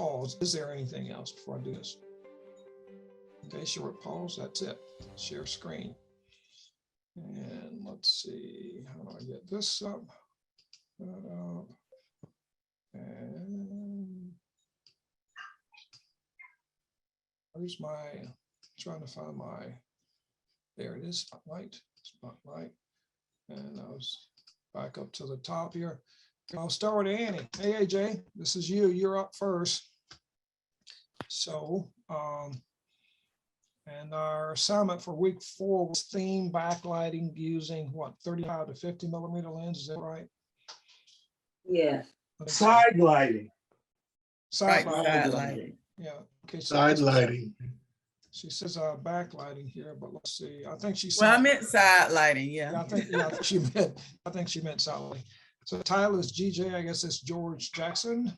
pause. Is there anything else before I do this? Okay, short pause, that's it. Share screen. And let's see, how do I get this up? That up. And where's my, trying to find my, there it is, spotlight. And I was back up to the top here. I'll start with Annie. Hey, AJ, this is you. You're up first. So, and our assignment for week 4 was theme backlighting using what, 35 to 50 millimeter lens. Is that right? Yeah. Side lighting. Side Right, lighting. side lighting. Yeah. Okay. So Side lighting. she says backlighting here, but let's see. I think she said. Well, I meant side lighting, Yeah, yeah. I think she meant side lighting. So the title is GJ. I guess it's George Jackson.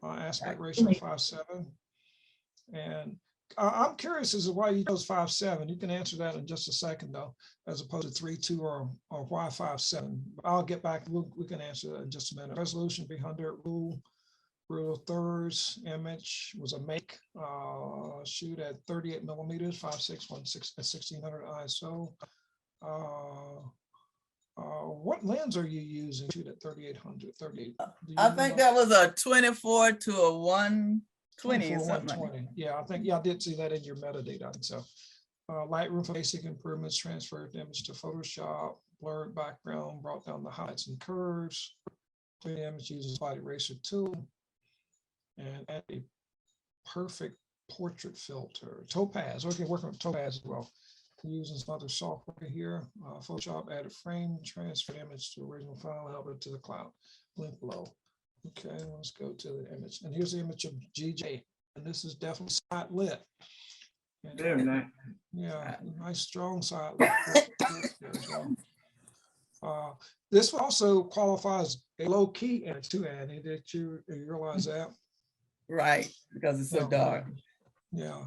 Aspect ratio 5:7. And I'm curious as to why you chose 5:7. You can answer that in just a second, though, as opposed to 3:2 or why 5:7. I'll get back. We can answer that in just a minute. Resolution 300, rule of thirds. Image was a make. Shoot at 38 millimeters, 5616 at 1600 ISO. What lens are you using? Shoot at 3800, 38. I think that was a 24 to a 120 or something. 120. Yeah, I did see that in your metadata. So Lightroom for basic improvements, transferred the image to Photoshop, blurred background, brought down the highlights and curves, clear the image using slide eraser tool, and add a perfect portrait filter. Topaz, okay, working with Topaz as well. Using some other software here. Photoshop, add a frame, transfer the image to original file, and upload to the cloud. Link below. Okay, let's go to the image. And here's the image of GJ. And this is definitely side lit. And, Very nice. yeah, nice strong side lit. This also qualifies a low key image too, Annie. Did you realize that? Right, because it's so dark. Yeah.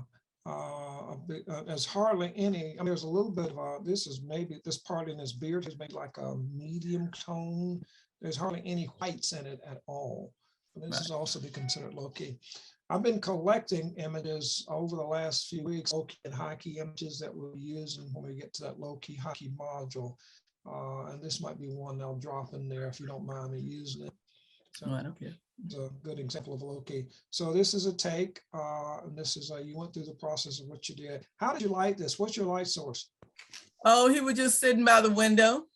There's hardly any. I mean, there's a little bit of this is maybe this part in his beard is maybe like a medium tone. There's hardly any whites in it at all. But this is also be considered low key. I've been collecting images over the last few weeks, low key and high key images that we'll be using when we get to that low key, high key module. And this might be one I'll drop in there if you don't mind me using it. So, Right, okay. it's a good example of a low key. So this is a take, and this is you went through the process of what you did. How did you light this? What's your light source? Oh, he was just sitting by the window.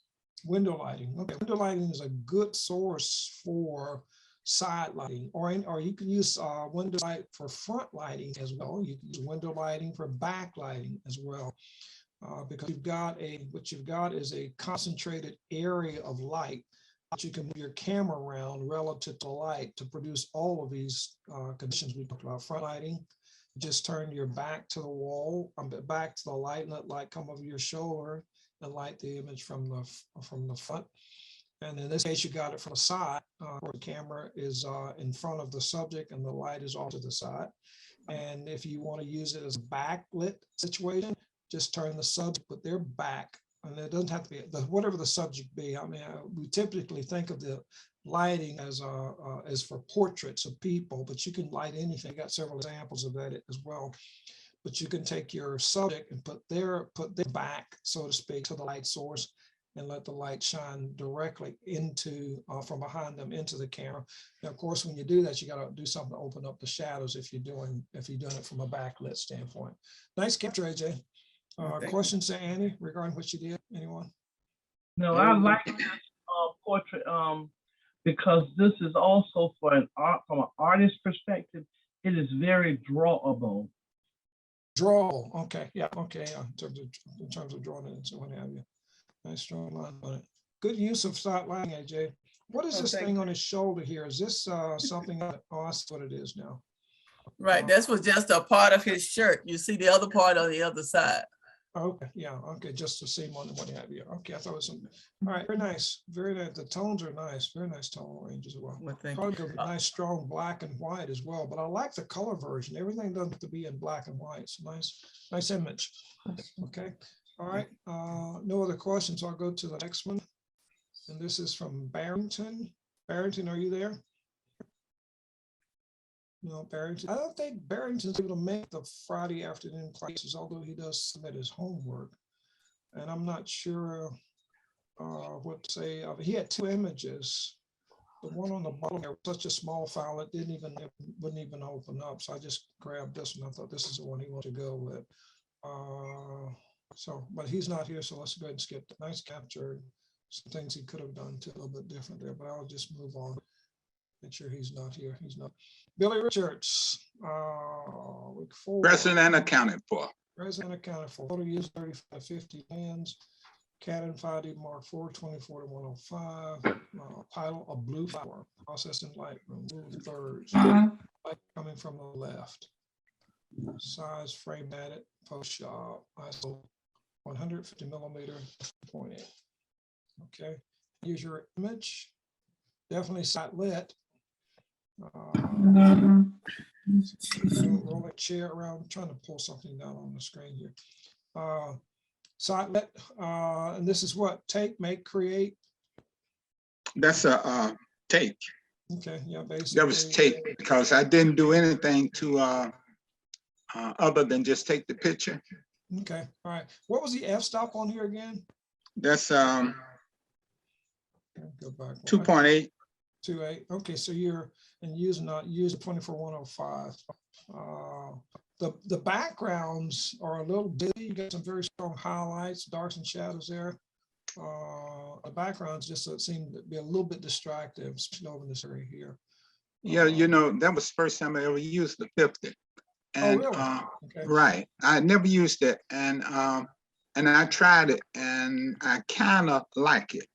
Window lighting. Okay, window lighting is a good source for side lighting, or you can use window light for front lighting as well. You can use window lighting for back lighting as well, because what you've got is a concentrated area of light. You can move your camera around relative to light to produce all of these conditions we talked about. Front lighting, just turn your back to the wall, back to the light, and let light come over your shoulder and light the image from the front. And in this case, you got it from the side, where the camera is in front of the subject and the light is off to the side. And if you want to use it as a backlit situation, just turn the subject with their back. And it doesn't have to be whatever the subject be. I mean, we typically think of the lighting as for portraits of people, but you can light anything. I got several examples of that as well. But you can take your subject and put their back, so to speak, to the light source, and let the light shine directly into from behind them into the camera. Now, of course, when you do that, you got to do something to open up the shadows if you're doing it from a backlit standpoint. Nice capture, AJ. Questions to Annie regarding what you did? Anyone? No, I like this portrait because this is also from an artist perspective. It is very drawable. Draw. Okay. Yeah. Okay. Yeah. In terms of drawing it and so what have you. Nice strong line on it. Good use of side lighting, AJ. What is this thing on his shoulder here? Is this something that, that's what it is now? Right. This was just a part of his shirt. You see the other part on the other side. Okay, yeah, okay, just the same one and what have you. Okay, I thought it was something. All right, very nice, very nice. The tones are nice, very nice tone range as well. Probably a nice strong black and white as well, but I like the color version. Everything doesn't have to be in black and white. It's a nice image. Okay, all right. No other questions. I'll go to the next one. And this is from Barrington. Barrington, are you there? No, Barrington. I don't think Barrington's able to make the Friday afternoon classes, although he does submit his homework. And I'm not sure what to say. He had two images. The one on the bottom there was such a small file, it wouldn't even open up. So I just grabbed this one. I thought this is the one he wanted to go with. But he's not here, so let's go ahead and skip the nice capture. Some things he could have done too, a little bit different there, but I'll just move on. Make sure he's not here. He's not. Billy Richards, week 4. Present and accounted for. Present accounted for. Photo use 3550 lens. Canon 5D Mark IV 24 to 105. Title a blue flower. Processed in Lightroom. Rule of thirds. Light coming from the left. Size frame edit. Post shop. ISO 150 millimeter 0.8. Okay. Use your image. Definitely site lit. Roll a chair around. I'm trying to pull something down on the screen here. Site lit, and this is what? Take, make, create. That's a take. Okay, yeah, basically. That was take because I didn't do anything to other than just take the picture. Okay, all right. What was the f-stop on here again? That's Go back. 2.8. 2.8. Okay, so you're use 24105. The backgrounds are a little busy. You got some very strong highlights, darks and shadows there. The backgrounds just seem to be a little bit distractive, especially over this area here. Yeah, that was the first time I ever used the 50. And really? Okay. right, I never used it, and I tried it, and I kind of like it.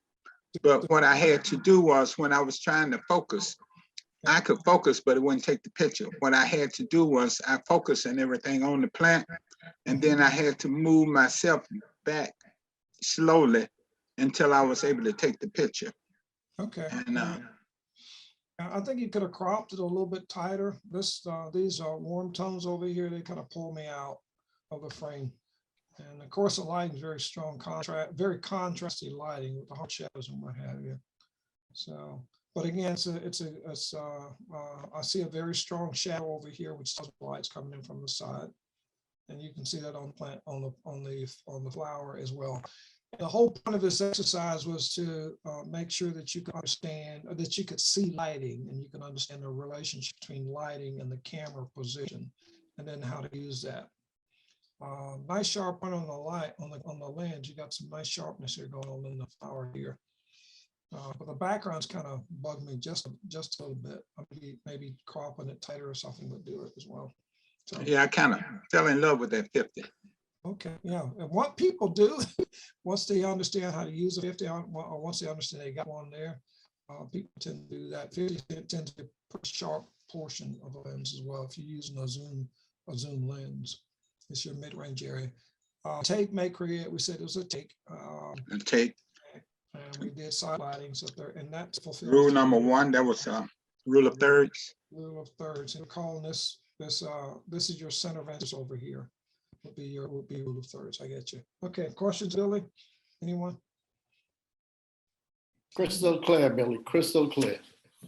But what I had to do was when I was trying to focus, I could focus, but it wouldn't take the picture. What I had to do was I focused and everything on the plant, and then I had to move myself back slowly until I was able to take the picture. Okay. And I think you could have cropped it a little bit tighter. These are warm tones over here. They kind of pull me out of the frame. And of course, the lighting is very strong contrast, very contrasty lighting with the hard shadows and what have you. So, but again, I see a very strong shadow over here, which tells the light's coming in from the side, and you can see that on the plant, on the flower as well. The whole point of this exercise was to make sure that you could understand, or that you could see lighting, and you can understand the relationship between lighting and the camera position, and then how to use that. Nice sharp point on the light on the lens. You got some nice sharpness here going on in the flower here. But the backgrounds kind of bug me just a little bit. Maybe cropping it tighter or something would do it as well. So, yeah, I kind of fell in love with that 50. Okay, yeah. And what people do once they understand how to use a 50, or once they understand they got one there, people tend to do that. 50 tends to be a pretty sharp portion of the lens as well. If you're using a zoom lens, it's your mid-range area. Take, make, create. We said it was a take. Take. And we did side lighting, so there, and that's fulfilled. Rule number 1. That was rule of thirds. Rule of thirds. And we're calling this is your center of interest over here. Would be rule of thirds. I get you. Okay, questions, Billy? Anyone? Crystal clear, Billy, crystal clear.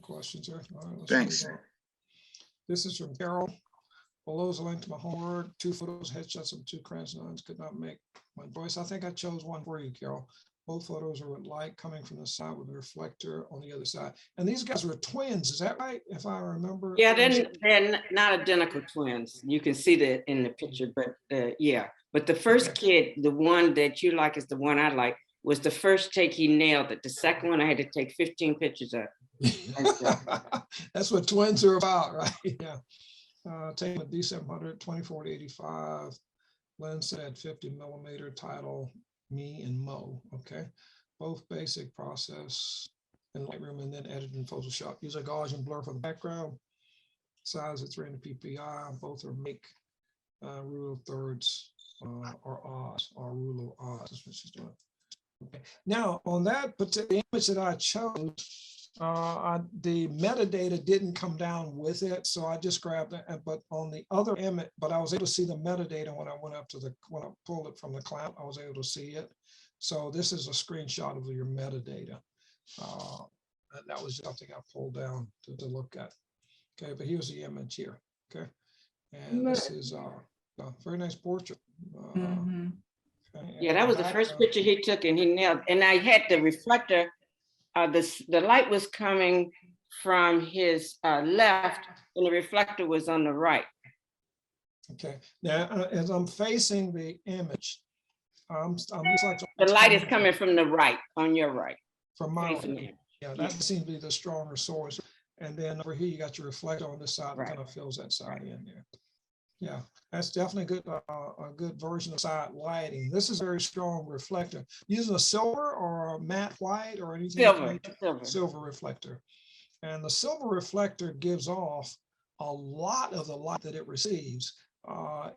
Questions here? All right, let's Thanks. move on. This is from Carol. Below is a link to my homework. 2 photos, headshots of 2 crayons. Could not make my voice. I think I chose one for you, Carol. Both photos are with light coming from the side with a reflector on the other side. And these guys were twins, is that right? If I remember. Yeah, they're not identical twins. You can see that in the picture, but yeah. But the first kid, the one that you like is the one I like, was the first take he nailed it. The second one I had to take 15 pictures of. That's what twins are about, right? Yeah. Taking a D700, 24 to 85, lens at 50 millimeter, title, me and Mo. Okay, both basic process in Lightroom and then edit in Photoshop. Use a Gaussian blur for the background. Size at 300 ppi. Both are make rule of thirds or odds, or rule of odds. That's what she's doing. Okay. Now on that particular image that I chose, the metadata didn't come down with it, so I just grabbed it. But on the other image, but I was able to see the metadata when I went up to when I pulled it from the cloud. I was able to see it. So this is a screenshot of your metadata. And that was something I pulled down to look at. Okay, but here's the image here. Okay, and this is a very nice portrait. Mhm. Okay, Yeah, and that the was the first background- picture he took and he nailed. And I had the reflector. The light was coming from his left, and the reflector was on the right. Okay, now as I'm facing the image, I'm just like The light is coming from the right, on your right. from my facing right. him. Yeah, that seems to be the stronger source. And then over here, you got your reflector on this side that Right. kind of fills that side in there. Yeah, that's definitely a good version of side lighting. This is very strong reflector. Using a silver or a matte white or anything. Silver. Silver reflector. And the silver reflector gives off a lot of the light that it receives.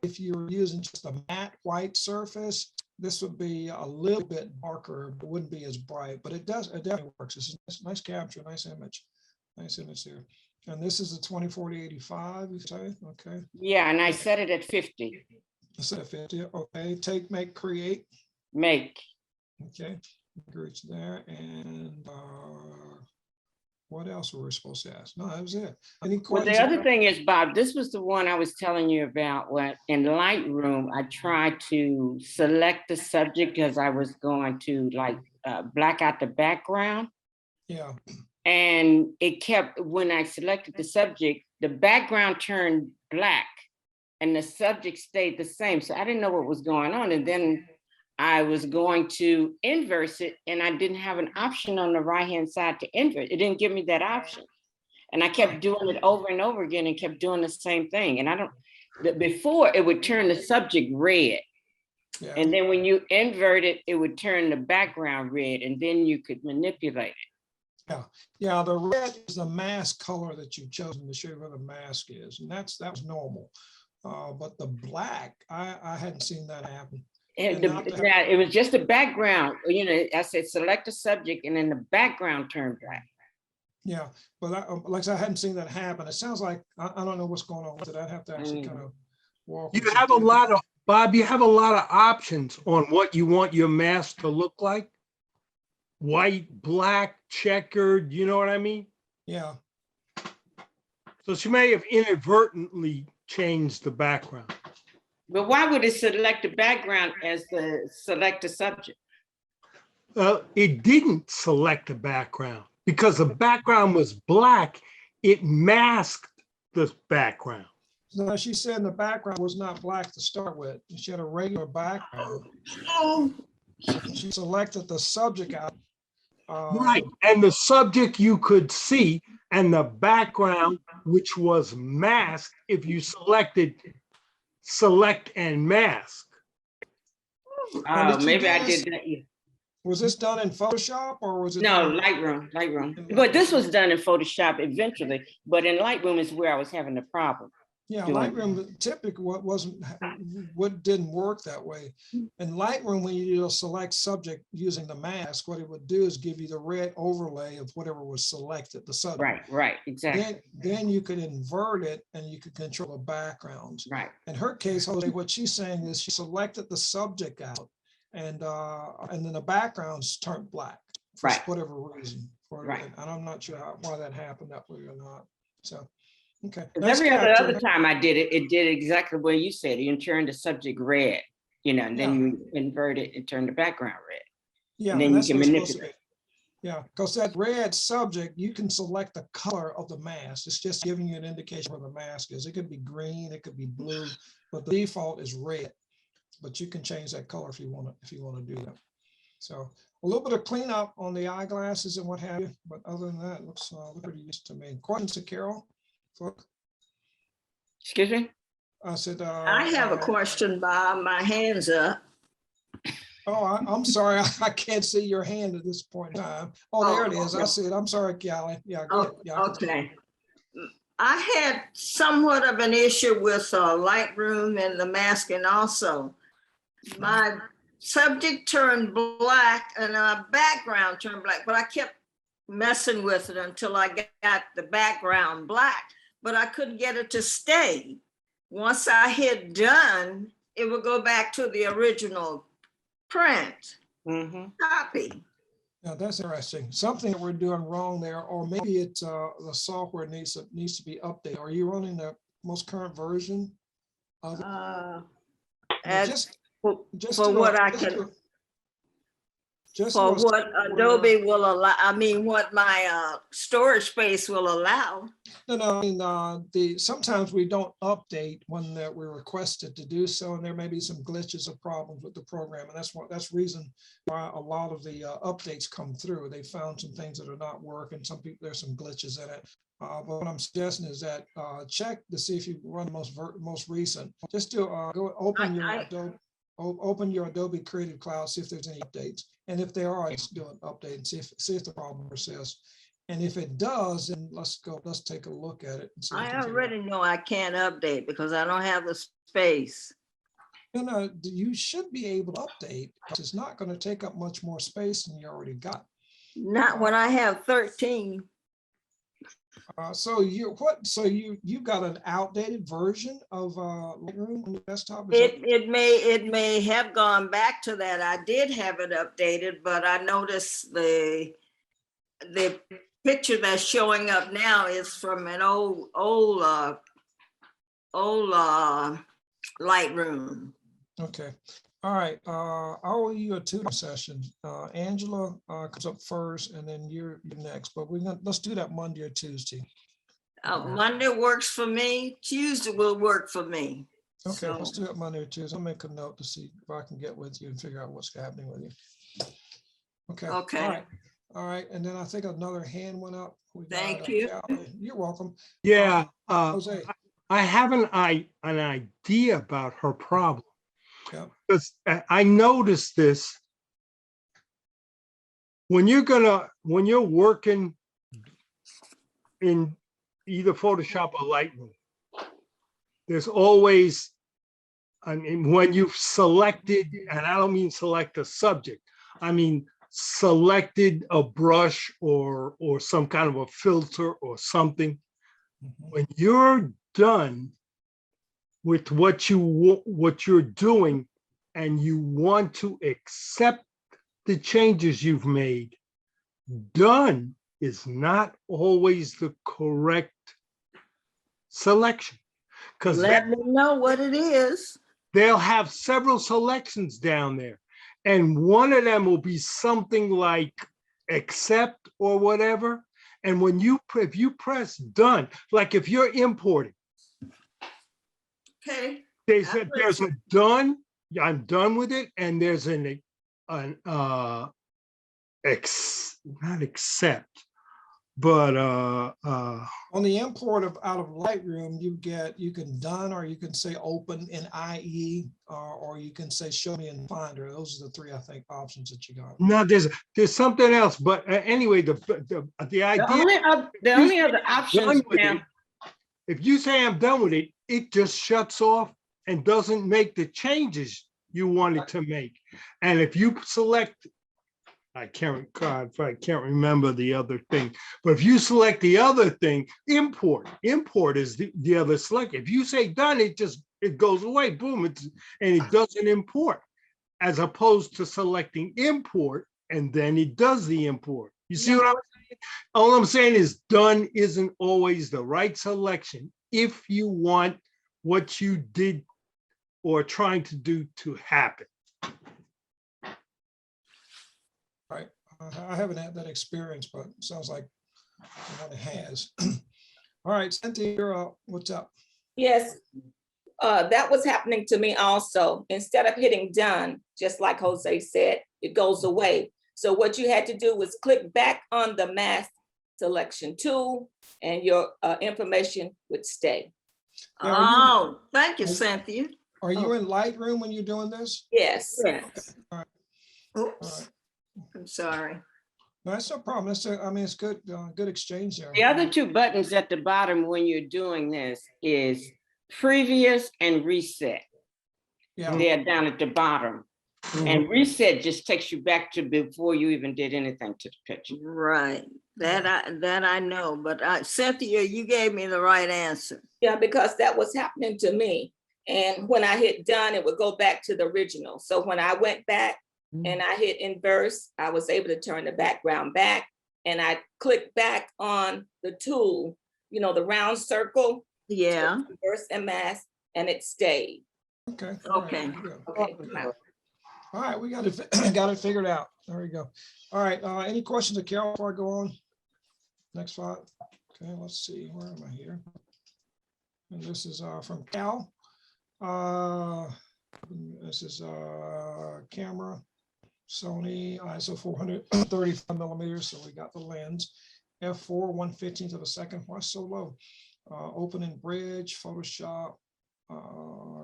If you're using just a matte white surface, this would be a little bit darker, but wouldn't be as bright, but it definitely works. It's a nice capture, nice image here. And this is a 2040-85, you say, okay. Yeah, and I set it at 50. Set at 50, okay. Take, make, create. Make. Okay, reach there, and what else were we supposed to ask? No, that was it. Any Well, questions? the other thing is, Bob, this was the one I was telling you about when in Lightroom, I tried to select the subject because I was going to like black out the background. Yeah. And it kept, when I selected the subject, the background turned black and the subject stayed the same. So I didn't know what was going on. And then I was going to inverse it and I didn't have an option on the right-hand side to invert. It didn't give me that option. And I kept doing it over and over again and kept doing the same thing. And before it would turn the subject red. Yeah. And then when you invert it, it would turn the background red and then you could manipulate it. Yeah, the red is the mask color that you've chosen to show where the mask is. And that was normal. But the black, I hadn't seen that happen. It was just the background, you know, I said, select a subject and then the background turned black. Yeah, but like I said, I hadn't seen that happen. It sounds like, I don't know what's going on with it. I'd have to actually kind of walk. You have a lot of, Bob, you have a lot of options on what you want your mask to look like. White, black, checkered, you know what I mean? Yeah, So she may have inadvertently changed the background. But why would it select the background as the select a subject? It didn't select the background because the background was black. It masked the background. no, she said the background was not black to start with. She had a regular background. She selected the subject out. Right, and the subject you could see and the background, which was masked, if you selected select and mask. Oh, maybe I did that. Was this done in Photoshop or was it? No, done- Lightroom. But this was done in Photoshop eventually, but in Lightroom is where I was having the problem. Yeah, doing- Lightroom typically what didn't work that way. In Lightroom, when you do a select subject using the mask, what it would do is give you the red overlay of whatever was selected, the subject. Right, exactly. Then you could invert it and you could control the backgrounds. Right. In her case, Jose, what she's saying is she selected the subject out and then the backgrounds turned black for Right. whatever reason. Right. And I'm not sure why that happened that way or not. So, okay. 'Cause Nice every capture. other time I did it, it did exactly what you said. You turned the subject red, you know, and then you invert it and turn the background red. Yeah, and then and you that's can what it's supposed to manipulate. be. Yeah, because that red subject, you can select the color of the mask. It's just giving you an indication where the mask is. It could be green, it could be blue, but the default is red. But you can change that color if you want to do that. So a little bit of cleanup on the eyeglasses and what have you, but other than that, it looks pretty used to me. Questions to Carol? Excuse me? I said. I have a question, Bob. My hand's up. Oh, I'm sorry. I can't see your hand at this point in time. Oh, there it is. I see it. I'm sorry, Callie. Yeah. Go ahead. Yeah, I can- Okay. I had somewhat of an issue with Lightroom and the masking also. My subject turned black and my background turned black, but I kept messing with it until I got the background black, but I couldn't get it to stay. Once I hit done, it would go back to the original print Mm-hmm. copy. Yeah, that's interesting. Something that we're doing wrong there, or maybe it's the software needs to be updated. Are you running the most current version of it? As Just for what I just can, to- just for to- what Adobe will allow, I mean, what my storage space will allow. No, I mean, sometimes we don't update when we're requested to do so, and there may be some glitches or problems with the program, and that's reason why a lot of the updates come through. They found some things that are not working. Some people, there's some glitches in it. But what I'm suggesting is that check to see if you run the most recent. Just to go open your Adobe Creative Cloud, see if there's any updates, and if there are, just do an update and see if the problem persists. And if it does, then let's take a look at it. And see I already know I can't update because I don't have the space. You should be able to update because it's not going to take up much more space than you already got. Not when I have 13. So you got an outdated version of Lightroom on your desktop? It may have gone back to that. I did have it updated, but I noticed the picture that's showing up now is from an old Lightroom. Okay. All right. I owe you a tutor session. Angela comes up first, and then you're next. But let's do that Monday or Tuesday. Monday works for me. Tuesday will work for me. Okay, So, let's do it Monday or Tuesday. I'll make a note to see if I can get with you and figure out what's happening with you. Okay. Okay. All right. And then I think another hand went up. Thank you. You're welcome. Yeah, Jose. I have an idea about her problem. Yeah. Because I noticed this when you're working in either Photoshop or Lightroom, there's always, I mean, when you've selected, and I don't mean select a subject, I mean selected a brush or some kind of a filter or something. When you're done with what you're doing and you want to accept the changes you've made, done is not always the correct selection, because let me know what it is. they'll have several selections down there, and one of them will be something like accept or whatever. And when if you press done, like if you're importing, Okay. there's a done, I'm done with it, and there's not accept, but on the import out of Lightroom, you can done, or you can say open in IE, or you can say show me in Finder. Those are the three, I think, options that you got. no, there's something else. But anyway, the idea. The only other options now. If you say I'm done with it, it just shuts off and doesn't make the changes you wanted to make. And if you select, I can't remember the other thing, but if you select the other thing, import is the other select. If you say done, it goes away, boom, and it doesn't import, as opposed to selecting import and then it does the import. You see what I'm saying? All I'm saying is done isn't always the right selection if you want what you did or trying to do to happen. Right. I haven't had that experience, but it sounds like someone has. All right, Cynthia, you're up. What's up? Yes, that was happening to me also. Instead of hitting done, just like Jose said, it goes away. So what you had to do was click back on the mask selection tool and your information would stay. Oh, thank you, Cynthia. Are you in Lightroom when you're doing this? Yes. Yes. All right. Oops. I'm sorry. No, that's no problem. It's good, good exchange there. The other two buttons at the bottom when you're doing this is previous and reset. Yeah. They're down at the bottom. And reset just takes you back to before you even did anything to the picture. Right. That I know, but Cynthia, you gave me the right answer. Yeah, because that was happening to me. And when I hit done, it would go back to the original. So when I went back and I hit inverse, I was able to turn the background back, and I clicked back on the tool, you know, the round circle, Yeah, inverse and mask, and it stayed. Okay. all right, okay. good. Okay. All right, we got it, got it figured out. There we go. All right, any questions of Carol before I go on? Next slide. Okay, let's see, where am I here? And this is from Cal. This is camera, Sony ISO 435 millimeters. So we got the lens, f4 1/15 of a second. Why so low? Opening bridge, Photoshop,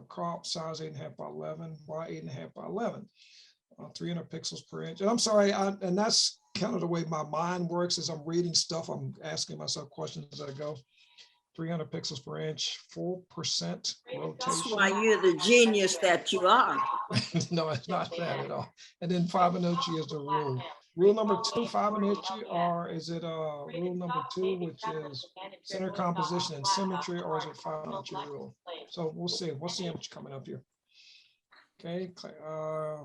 crop size 8.5 by 11. Why 8.5 by 11? 300 pixels per inch. And I'm sorry, and that's kind of the way my mind works as I'm reading stuff. I'm asking myself questions as I go. 300 pixels per inch, 4% That's rotation. why you're the genius that you are. No, it's not bad at all. And then Fibonacci is the rule. Rule number 2, Fibonacci, or is it rule number 2, which is center composition and symmetry, or is it Fibonacci rule? So we'll see. What's the image coming up here? Okay,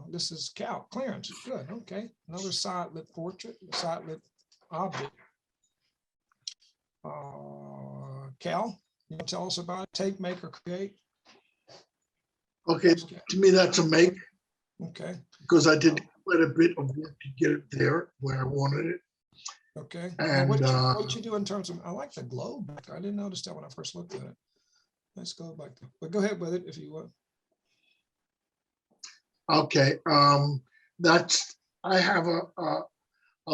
this is Cal, clearance. Good. Okay, another side lit portrait, side lit object. Cal, you want to tell us about it? Take, make, or create? Okay, to me, that's a make, Okay, because I did quite a bit of work to get it there where I wanted it. okay. And, What you do in terms of, I like the globe back there. I didn't notice that when I first looked at it. Let's go back there. But go ahead with it if you would. Okay, that's, I have a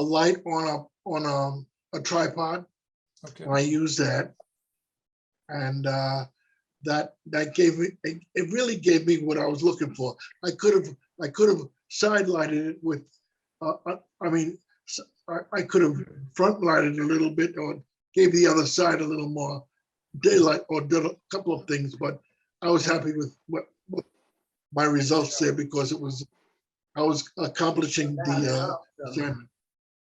light on a tripod. Okay, And I use that. And that gave me, it really gave me what I was looking for. I could have side lighted it with, I mean, I could have front lighted a little bit or gave the other side a little more daylight or did a couple of things, but I was happy with what my results there because I was accomplishing the assignment.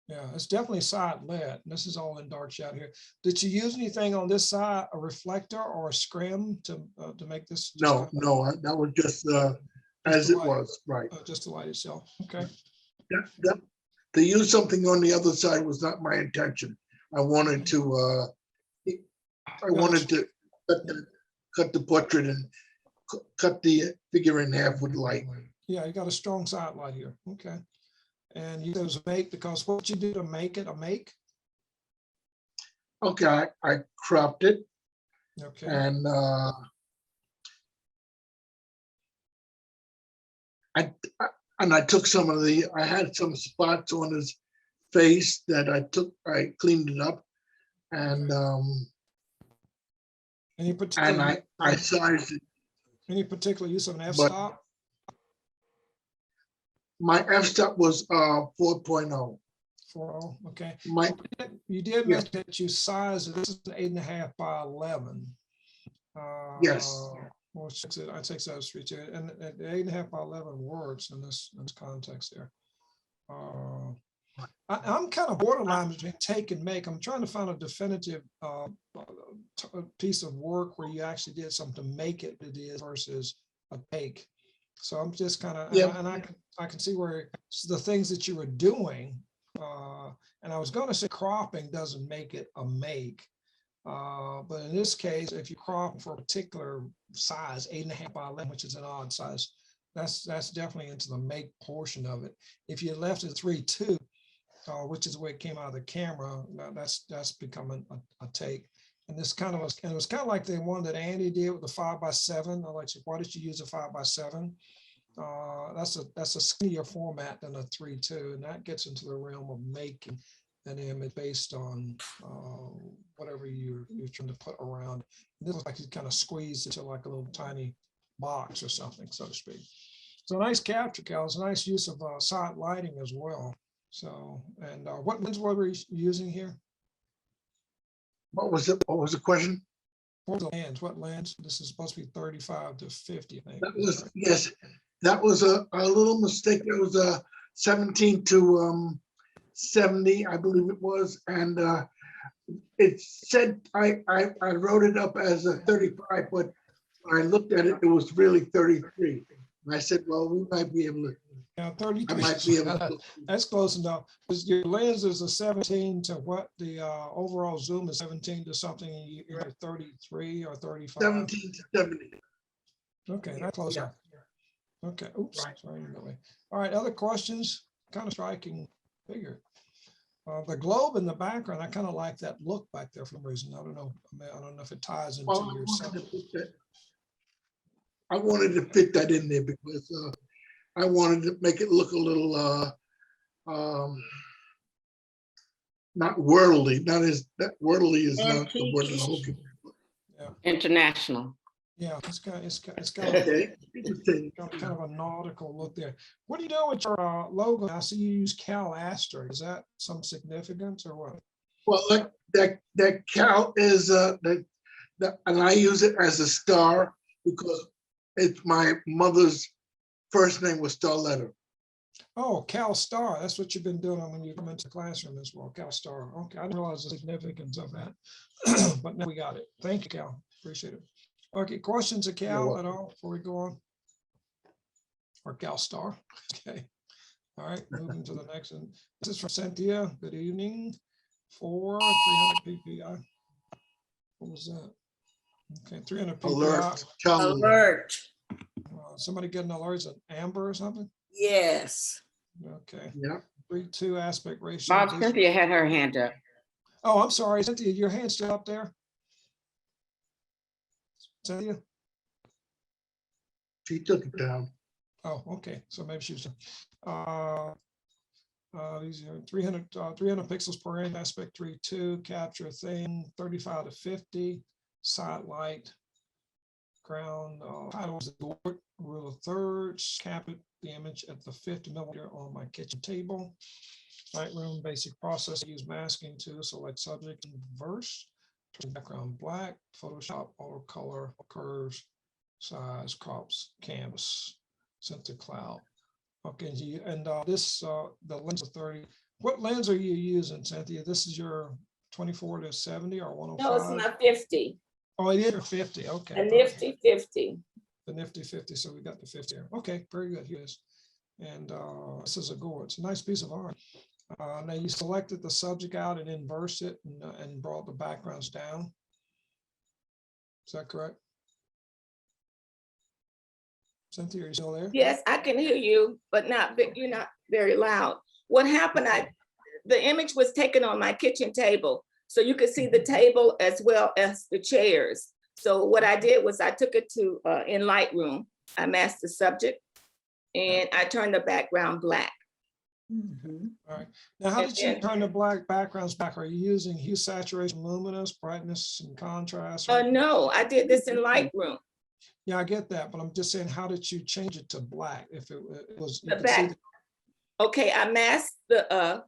yeah, it's definitely side lit. This is all in dark shadow here. Did you use anything on this side, a reflector or a scrim to make this? No, that was just as it was, right. Just the light itself. Okay. To use something on the other side was not my intention. I wanted to cut the portrait and cut the figure in half with light. Yeah, you got a strong side light here. Okay. And you use make because what you do to make it a make? Okay, I cropped it Okay. and I took some of I had some spots on his face that I cleaned it up and Any particular I sized it. any particular use of an f-stop? My f-stop was 4.0. 4.0, okay. My You did mention that you sized it. This is an 8.5 by 11. Yes. Or I'd take that as 3 too. And the 8.5 by 11 works in this context there. I'm kind of borderline between take and make. I'm trying to find a definitive piece of work where you actually did something to make it it is versus a take. So I'm just kind of, and I can see where the things that you were doing, and I was going to say cropping doesn't make it a make. But in this case, if you crop for a particular size, 8.5 by 11, which is an odd size, that's definitely into the make portion of it. If you left it 3.2, which is the way it came out of the camera, that's becoming a take. And this kind of was, and it was kind of like the one that Andy did with the 5x7. I like, why did you use a 5x7? That's a skinnier format than a 3.2, and that gets into the realm of making an image based on whatever you're trying to put around. And this looks like you kind of squeezed into like a little tiny box or something, so to speak. So nice capture, Cal. It's a nice use of side lighting as well. So, and what lens were we using here? What was it? What was the question? What lens? What lens? This is supposed to be 35 to 50, I think. That was, yes, that was a little mistake. It was a 17 to 70, I believe it was. And it said, I wrote it up as a 35, but when I looked at it, it was really 33. And I said, well, we might be able to Yeah, I 33. might be able to. That's close enough. 'Cause your lens is a 17 to what? The overall zoom is 17 to something. And you're at 33 or 35. 17 to 70. Okay, that's close Yeah. enough. Okay. Oops. Right. Sorry. All right. Other questions? Kind of striking figure. The globe in the background, I kind of like that look back there for some reason. I don't know. I don't know if it ties into Well, your I wanted to fit that in there because I wanted to make it look a little not worldly, not as that worldly is not the word I'm looking for. International. Yeah, it's got Okay. Interesting. kind of a nautical look there. What do you do with your logo? I see you use Cal Astor. Is that some significance or what? Well, that cow is and I use it as a star because it's my mother's first name was Starletter. Oh, Cal Star. That's what you've been doing when you come into the classroom as well. Cal Star. Okay, I didn't realize the significance of that, but now we got it. Thank you, Cal. Appreciate it. Okay, questions of Cal at all before we go on? Or Cal Star. Okay. All right, moving to the next one. This is from Cynthia. Good evening. 300 PPI. What was that? Okay, 300 PPI. Alert. Alert. Somebody getting alerts at Amber or something? Yes. Okay. Yeah. 3:2 aspect ratio. Bob, Cynthia had her hand up. Oh, I'm sorry, Cynthia, your hand's still up there? Cynthia? She took it down. Oh, okay, so maybe she was, these are 300 pixels per inch, aspect 3:2, capture thing, 35 to 50, side light, ground, title is the board, rule of thirds, cap it, the image at the 50 millimeter on my kitchen table. Lightroom basic process, use masking to select subject and verse, turn background black, Photoshop, auto color, curves, size, crops, canvas, center cloud. Okay, and this, the lens of 30, what lens are you using, Cynthia? This is your 24 to 70 or 105? No, it's my 50, Oh, it is your 50, okay. a nifty 50. The nifty 50, so we got the 50 here. Okay, very good, here it is. And this is a gourd, it's a nice piece of art. Now you selected the subject out and inversed it and brought the backgrounds down. Is that correct? Cynthia, are you still there? Yes, I can hear you, but you're not very loud. What happened, the image was taken on my kitchen table, so you could see the table as well as the chairs. So what I did was I took it to in Lightroom, I masked the subject, and I turned the background black. All right. Now, how did you turn the black backgrounds back? Are you using hue, saturation, luminance, brightness, and contrast? No, I did this in Lightroom. Yeah, I get that, but I'm just saying, how did you change it to black? If it was The back. Okay, I masked the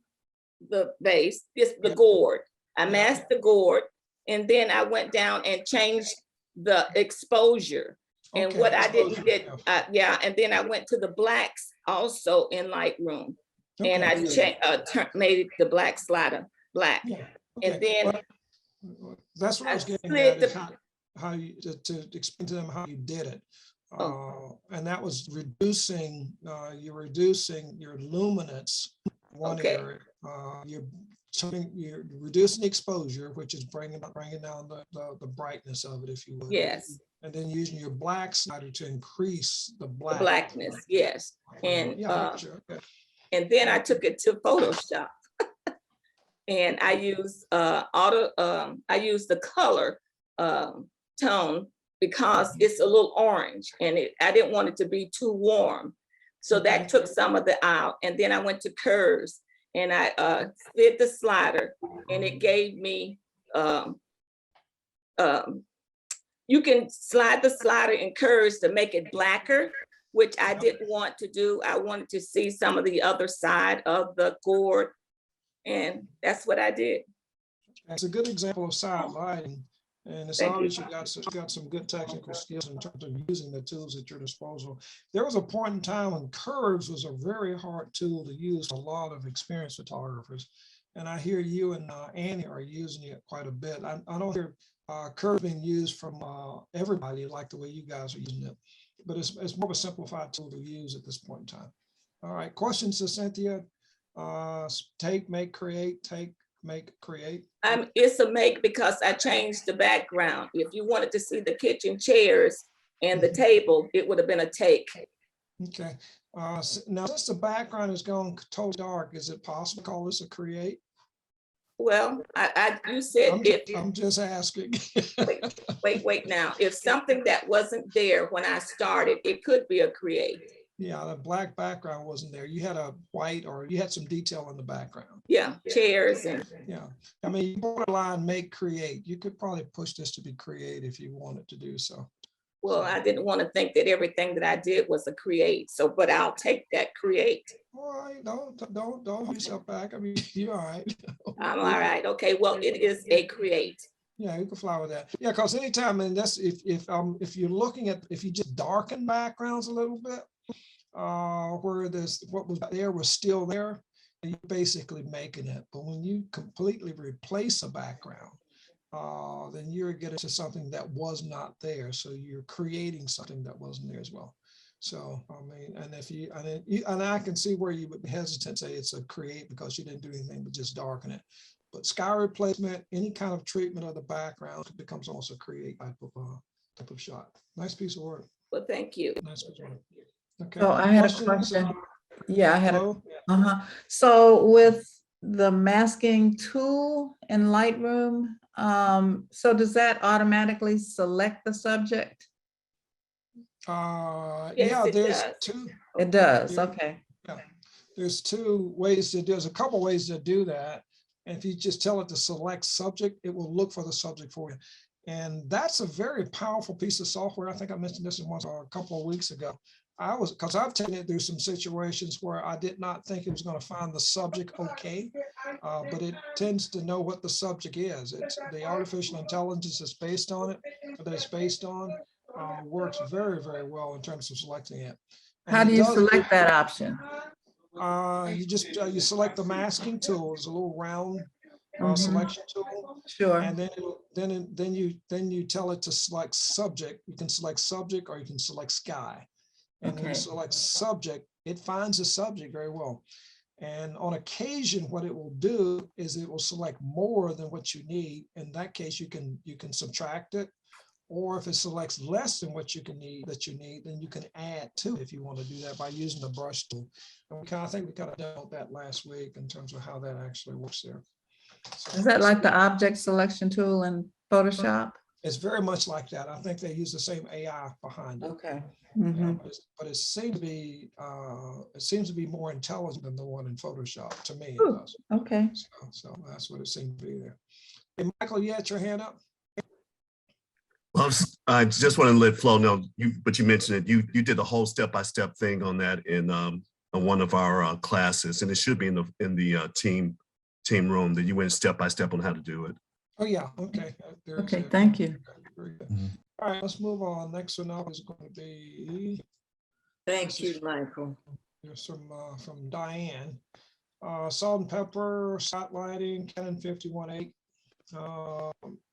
base, the gourd. I masked the gourd, and then I went down and changed the exposure. And what I didn't get, and then I went to the blacks also in Lightroom. And I made the black slider black. And then that's what I was getting at, how you to explain to them how you did it. And that was reducing, you're reducing your luminance one area. You're reducing the exposure, which is bringing down the brightness of it, if you would. Yes. And then using your black slider to increase the blackness. Yes. And and then I took it to Photoshop, and I used I used the color tone because it's a little orange, and I didn't want it to be too warm, so that took some of the out. And then I went to curves, and I slid the slider, and it gave me you can slide the slider in curves to make it blacker, which I didn't want to do. I wanted to see some of the other side of the gourd, and that's what I did. That's a good example of side lighting, and it's obvious you got some good technical skills in terms of using the tools at your disposal. There was a point in time when curves was a very hard tool to use for a lot of experienced photographers, and I hear you and Annie are using it quite a bit. I don't hear curves being used from everybody like the way you guys are using it, but it's more of a simplified tool to use at this point in time. All right, questions to Cynthia? Take, make, create, take, make, create. It's a make because I changed the background. If you wanted to see the kitchen chairs and the table, it would have been a take. Okay. Now, since the background is going totally dark, is it possible to call this a create? Well, you said I'm just asking. wait now. If something that wasn't there when I started, it could be a create. Yeah, the black background wasn't there. You had a white, or you had some detail in the background. Yeah, chairs and. Yeah, I mean, borderline make create. You could probably push this to be create if you wanted to do so. Well, I didn't want to think that everything that I did was a create. So, but I'll take that create. All right, don't hold yourself back. I mean, you're all right. I'm all right. Okay, well, it is a create. Yeah, you can fly with that. Yeah, because anytime, and that's if you're looking at, if you just darken backgrounds a little bit, where this what was there was still there, you're basically making it. But when you completely replace a background, then you're getting to something that was not there. So you're creating something that wasn't there as well. So I mean, and if you and I can see where you would be hesitant to say it's a create because you didn't do anything but just darken it. But sky replacement, any kind of treatment of the background becomes almost a create type of shot. Nice piece of work. Well, thank you. Nice piece of work. Okay. So I had a Questions? question. Yeah, I had a, Hello? So with the masking tool in Lightroom, so does that automatically select the subject? Yes, Yeah, it there's does. two. It does, Yeah. okay. Yeah, there's two ways to do. There's a couple ways to do that. And if you just tell it to select subject, it will look for the subject for you. And that's a very powerful piece of software. I think I mentioned this in one a couple of weeks ago. Because I've taken it through some situations where I did not think it was going to find the subject okay, but it tends to know what the subject is. It's the artificial intelligence is based on it, that it's based on, works very, very well in terms of selecting it. And How do it you does- select that option? You just you select the masking tool. It's a little round Mhm. selection tool, Sure, and then you tell it to select subject. You can select subject, or you can select sky. And when you Okay. select subject, it finds the subject very well. And on occasion, what it will do is it will select more than what you need. In that case, you can subtract it. Or if it selects less than what you need, then you can add to it if you want to do that by using the brush tool. And I think we kind of dealt that last week in terms of how that actually works there. So is that like the object selection tool in Photoshop? it's very much like that. I think they use the same AI behind it. Okay. Yeah, Mhm. but it seems to be more intelligent than the one in Photoshop. To me, it Ooh, does. okay. So that's what it seemed to be there. Hey, Michael, you had your hand up? Well, I just want to let Flo know, but you mentioned it. You did the whole step-by-step thing on that in one of our classes, and it should be in the team room that you went step-by-step on how to do it. Oh, yeah. Okay. There's Okay, it. thank you. Very good. Mhm. All right, let's move on. Next one up is going to be Thank you, Michael. there's some from Diane. Salt and pepper, spotlighting, Canon 51.8.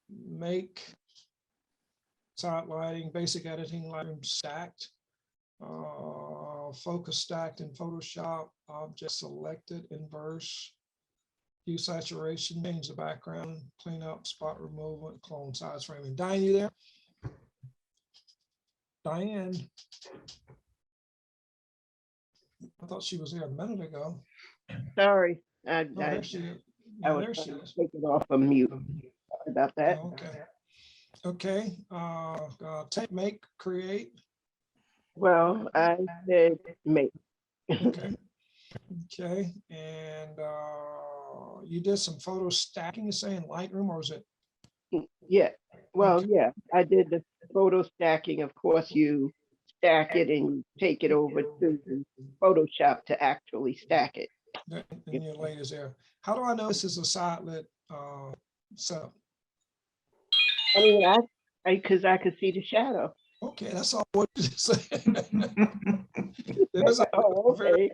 Make spotlighting, basic editing, Lightroom stacked. Focus stacked in Photoshop, object selected, inverse. Hue saturation, change the background, clean up, spot removal, clone size framing. Diane, you there? Diane. I thought she was there a minute ago. Sorry, Oh, there she is. I Yeah, was there she trying to is. take it off of mute. Sorry about that. Oh, okay. Take, make, create. Well, I said make. Okay. Okay. And you did some photo stacking, you say, in Lightroom, or was it? Yeah, well, Okay. yeah, I did the photo stacking. Of course, you stack it and you take it over to Photoshop to actually stack it. In your latest there. How do I know this is a side-lit setup? I mean, because I could see the shadow. Okay, that's all I wanted to say. There's a Oh, okay.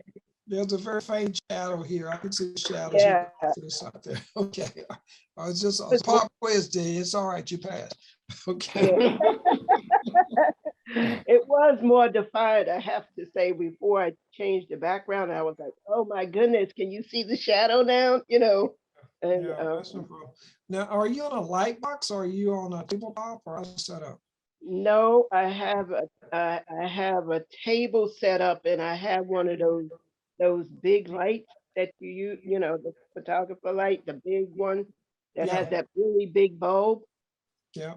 there's a very faint shadow here. I can see the shadows Yeah. to the side there. Okay. I was just a pop quiz, D. It's all right, you passed. Okay. It was more defined, I have to say, before I changed the background. I was like, oh my goodness, can you see the shadow now? You know, and Yeah, that's no problem. Now, are you on a light box or are you on a tabletop or how's it set up? no, I have a table set up, and I have one of those big lights that you know, the photographer light, the big one that Yeah. has that really big bulb. Yeah.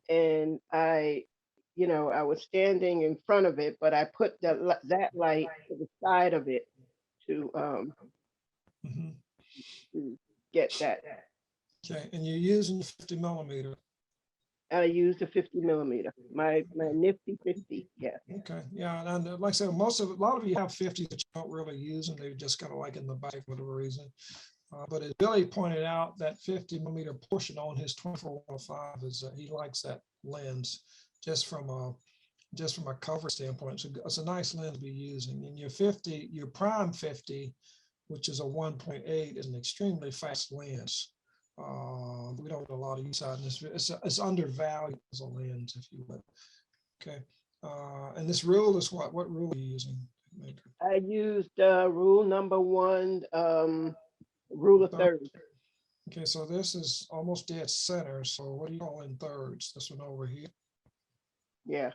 And you know, I was standing in front of it, but I put that light to the side of it to Mhm. to get that. Okay, and you're using 50 millimeter. I used a 50 millimeter, my nifty 50. Yeah. Okay, yeah, and like I said, a lot of you have 50s that you don't really use them. They're just kind of like in the back for whatever reason. But as Billy pointed out, that 50 millimeter portion on his 24-105 is he likes that lens just from a cover standpoint. So it's a nice lens to be using. And your prime 50, which is a 1.8, is an extremely fast lens. We don't get a lot of use out in this. It's undervalued as a lens, if you will. Okay. And this rule is what? What rule are you using? I used rule number 1, rule of thirds. Okay, so this is almost dead center. So what do you call in thirds? This one over here. Yeah.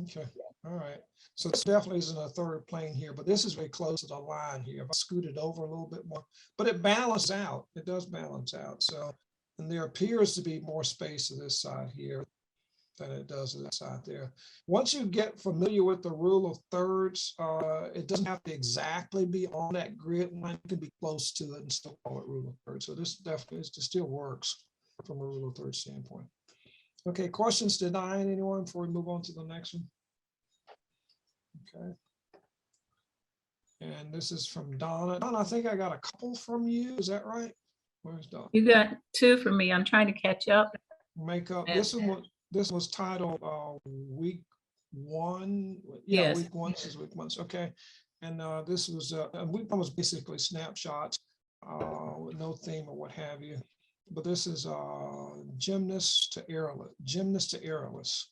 Okay. All right. So this definitely isn't a third plane here, but this is very close to the line here. If I scoot it over a little bit more, but it balances out. It does balance out. So, and there appears to be more space to this side here than it does to that side there. Once you get familiar with the rule of thirds, it doesn't have to exactly be on that grid line. It can be close to it and still call it rule of thirds. So this definitely still works from a rule of thirds standpoint. Okay, questions denying anyone before we move on to the next one? Okay. And this is from Donna. Donna, I think I got a couple from you. Is that right? Where's Donna? You got 2 from me. I'm trying to catch up. Makeup. And- This was titled week 1. Yeah, Yes. week 1. This is week 1. Okay. And this was week 1 was basically snapshots with no theme or what have you. But this is gymnast to airless.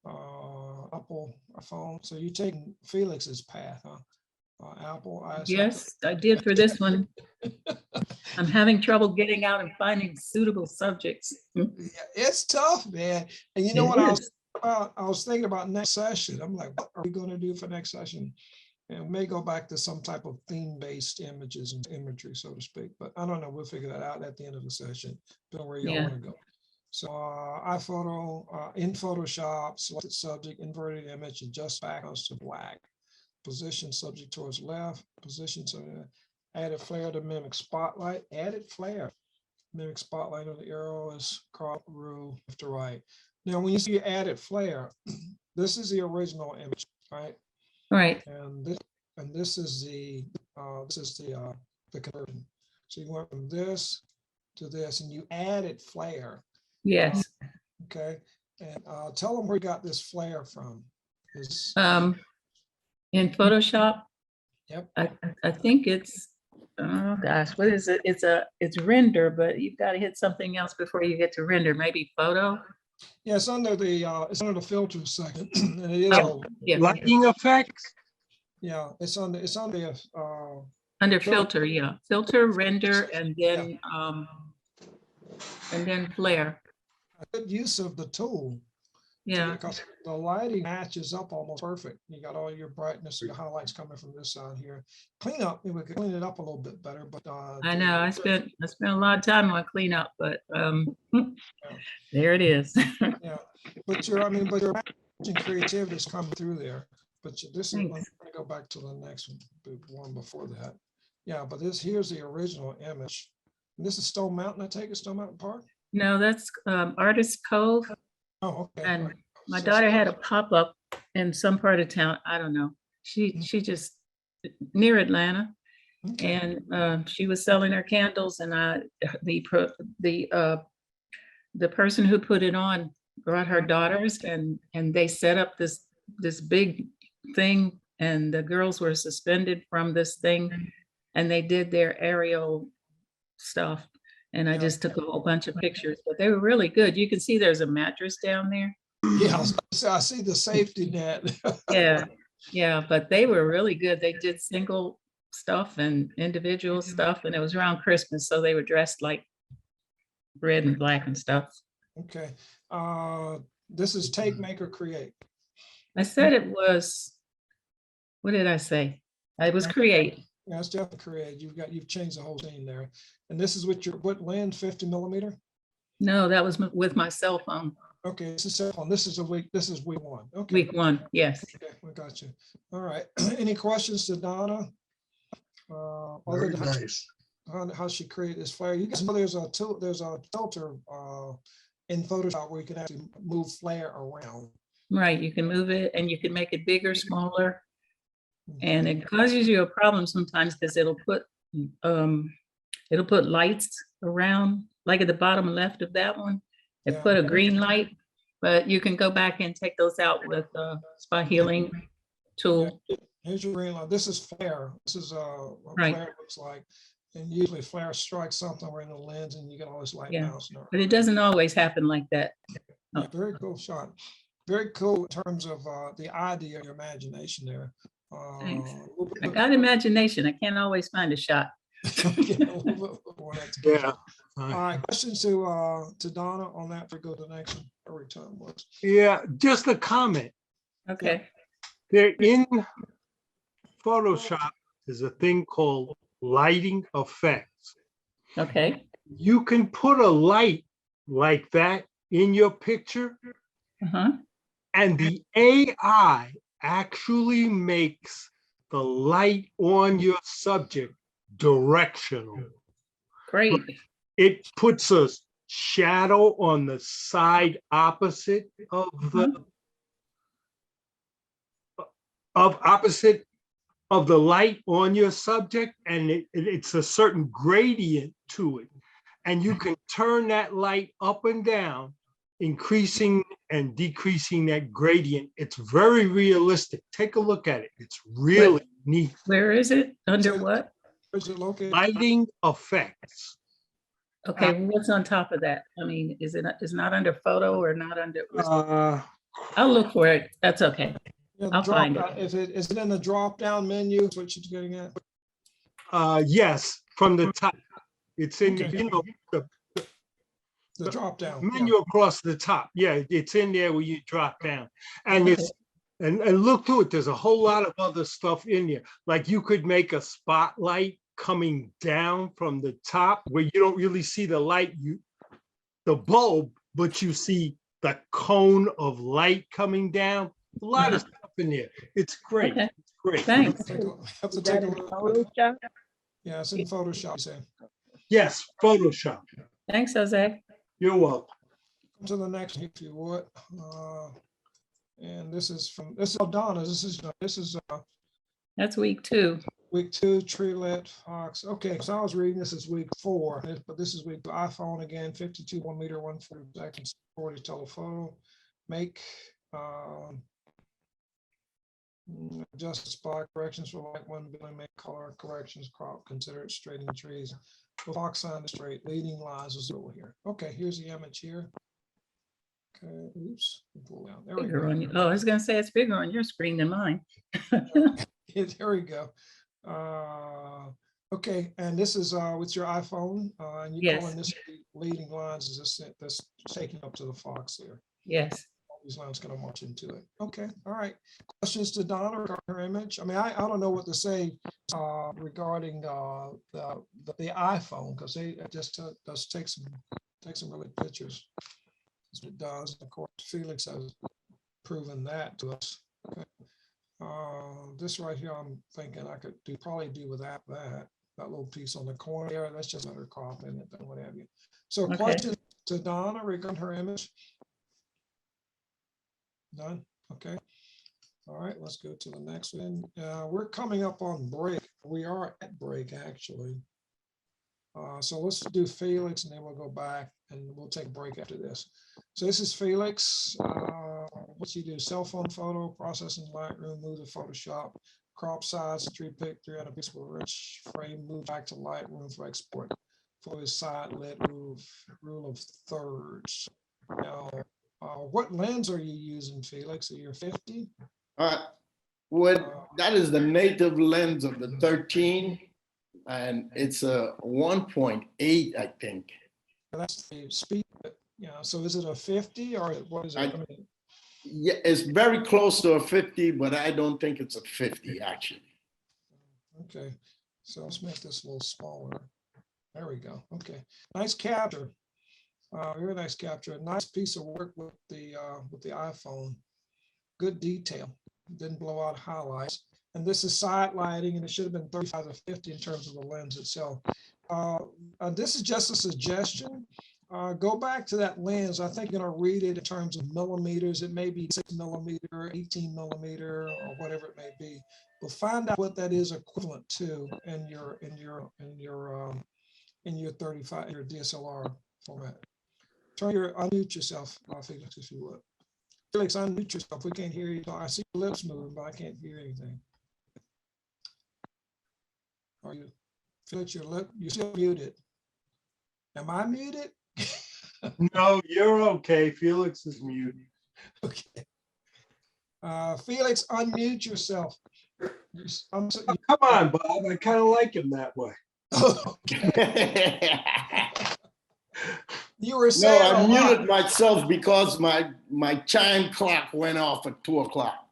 Apple iPhone. So you're taking Felix's path, huh? Apple. Yes, I did for this one. I'm having trouble getting out and finding suitable subjects. Yeah, it's tough, man. And you know It what is. I was thinking about next session. I'm like, what are we going to do for next session? And we may go back to some type of theme-based images and imagery, so to speak. But I don't know. We'll figure that out at the end of the session. Depending on where y'all Yeah. want to go. So iPhoto in Photoshop, selected subject, inverted image, adjust backgrounds to black. Position subject towards left. Position to added flare to mimic spotlight. Added flare. Mimic spotlight on the arrow is crop rule left to right. Now, when you see added flare, this is the original image, right? Right. And this is the conversion. So you went from this to this, and you added flare. Yes. Okay, and tell them where you got this flare from. In Photoshop. Yep. I think it's, oh gosh, what is it? It's render, but you've got to hit something else before you get to render. Maybe photo. Yeah, it's under the filter section, and it is. Oh, yeah. Lighting effects? Yeah, it's under Under filter, yeah. Filter, render, and then flare. a good use of the tool. Yeah. Because the lighting matches up almost perfect. You got all your brightness and the highlights coming from this side here. Clean up, we could clean it up a little bit better, but I know I spent a lot of time on cleanup, but there it is. yeah. But your creativity is coming through there. But this is, I'm going to go back to the next one, the one before that. Yeah, but here's the original image. And this is Stone Mountain, I take it, Stone Mountain Park? No, that's Artist Cove. Oh, okay. And Right. my So- daughter had a pop-up in some part of town. I don't know. She just near Atlanta, Okay. and she was selling her candles, and the person who put it on brought her daughters, and they set up this big thing, and the girls were suspended from this thing, and they did their aerial stuff. And I Yeah. just took a whole bunch of pictures, but they were really good. You can see there's a mattress down there. Yeah, I see the safety net. Yeah, yeah, but they were really good. They did single stuff and individual stuff, and it was around Christmas, so they were dressed like red and black and stuff. Okay, this is take, make, or create. I said it was, what did I say? It was create. Yeah, it's definitely create. You've changed the whole scene there. And this is with your, what lens, 50mm? No, that was with my cell phone. Okay, this is cell phone. This is week 1. Okay. Week 1, yes. Okay, we got you. All right. Any questions to Donna? Very nice. How she created this flare? You guys know there's a filter in Photoshop where you can actually move flare around. Right, you can move it and you can make it bigger, smaller. And it causes you a problem sometimes because it'll put lights around, like at the bottom left of that one. It Yeah. put a green light, but you can go back and take those out with a spot healing tool. Here's your green light. This is flare. This is what Right. flare looks like. And usually flare strikes something in the lens and you get all this light Yeah. bouncing around. But it doesn't always happen like that. Yeah, very cool shot. Very cool in terms of the idea, your imagination there. Thanks. I got imagination. I can't always find a shot. Yeah. All right, questions to Donna on that before we go to the next one. Every time was. Yeah, just a comment. Okay. There in Photoshop is a thing called lighting effects. Okay. You can put a light like that in your picture, and the AI actually makes the light on your subject directional. Great. It puts a shadow on the side opposite of the light on your subject, and it's a certain gradient to it. And you can turn that light up and down, increasing and decreasing that gradient. It's very realistic. Take a look at it. It's really neat. Where is it? Under what? Where's it located? Lighting effects. Okay, what's on top of that? I mean, is not under photo or not under? I'll look for it. That's okay. Yeah, I'll find it. Is it in the drop down menu? Is what you're getting at? Yes, from the top. It's in, Okay. you know, The drop down. menu across the top. Yeah, it's in there where you drop down. And it's and look through it. There's a whole lot of other stuff in there. Like you could make a spotlight coming down from the top where you don't really see the light, the bulb, but you see the cone of light coming down. A lot of stuff in there. It's great. Okay. It's great. Thanks. Have to Is take that a in look. Photoshop? Yeah, it's in Photoshop. You say. Yes, Photoshop. Thanks, Jose. You're welcome. Come to the next, if you would. And this is Donna. This is That's week 2. week 2, tree lit fox. Okay, so I was reading this is week 4, but this is week 2. iPhone again, 52mm, 140 seconds, 40 telephoto. Make adjust spot corrections for light 1 billion, make color corrections, crop, consider it straight in trees. Fox on the straight, leading lines was over here. Okay, here's the image here. Okay, oops, pull down. There we Bigger go. on you. Oh, I was gonna say it's bigger on your screen than mine. Yeah, there we go. Okay, and this is with your iPhone, and you Yes. calling this leading lines? Is this taking up to the fox there? Yes. All these lines going to march into it. Okay, all right. Questions to Donna regarding her image? I mean, I don't know what to say regarding the iPhone, because it just does take some really pictures. That's what it does. Of course, Felix has proven that to us. Okay. This right here, I'm thinking I could probably do without that little piece on the corner there. That's just another crop in it, and what have you. So, Okay. questions to Donna regarding her image? None. Okay. All right. Let's go to the next one. We're coming up on break. We are at break actually. So let's do Felix, and then we'll go back, and we'll take a break after this. So this is Felix. What's he do? Cell phone photo, processing Lightroom, move to Photoshop, crop size, 3 pixel rich frame, move back to Lightroom for export for his side lit rule of thirds. Now, What lens are you using, Felix? Are you 50? That is the native lens of the 13, and it's a 1.8, I think. That's the speed. Yeah. So is it a 50 or what is it? I mean, yeah, it's very close to a 50, but I don't think it's a 50 actually. Okay. So let's make this a little smaller. There we go. Okay. Nice capture. Very nice capture. A nice piece of work with the iPhone. Good detail. Didn't blow out highlights. And this is side lighting, and it should have been 35 to 50 in terms of the lens itself. This is just a suggestion. Go back to that lens. I think you're going to read it in terms of millimeters. It may be 6 millimeter, 18 millimeter, or whatever it may be. But find out what that is equivalent to in your 35, your DSLR format. Unmute yourself, Felix, if you would. Felix, unmute yourself. We can't hear you. I see your lips moving, but I can't hear anything. Are you, Felix, you're still muted. Am I muted? No, you're okay. Felix is muted. Okay. Felix, unmute yourself. Come on, Bob. I kind of like him that way. You were saying I muted myself because my chime clock went off at 2 o'clock.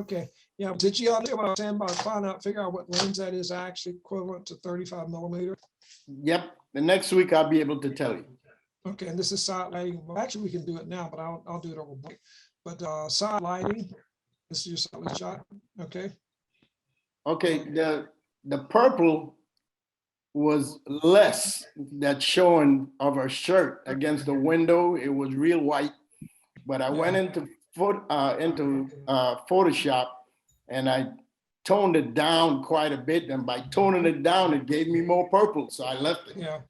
Okay. Yeah. Did you understand what I was saying about figure out what lens that is actually equivalent to 35 millimeter? Yep. The next week I'll be able to tell you. Okay. And this is side lighting. Well, actually, we can do it now, but I'll do it over break. But side lighting. This is your side shot. Okay. Okay. The purple was less that showing of her shirt against the window. It was real white, but I went into Photoshop and I toned it down quite a bit. And by toning it down, it gave me more purple. So I left it. Yeah.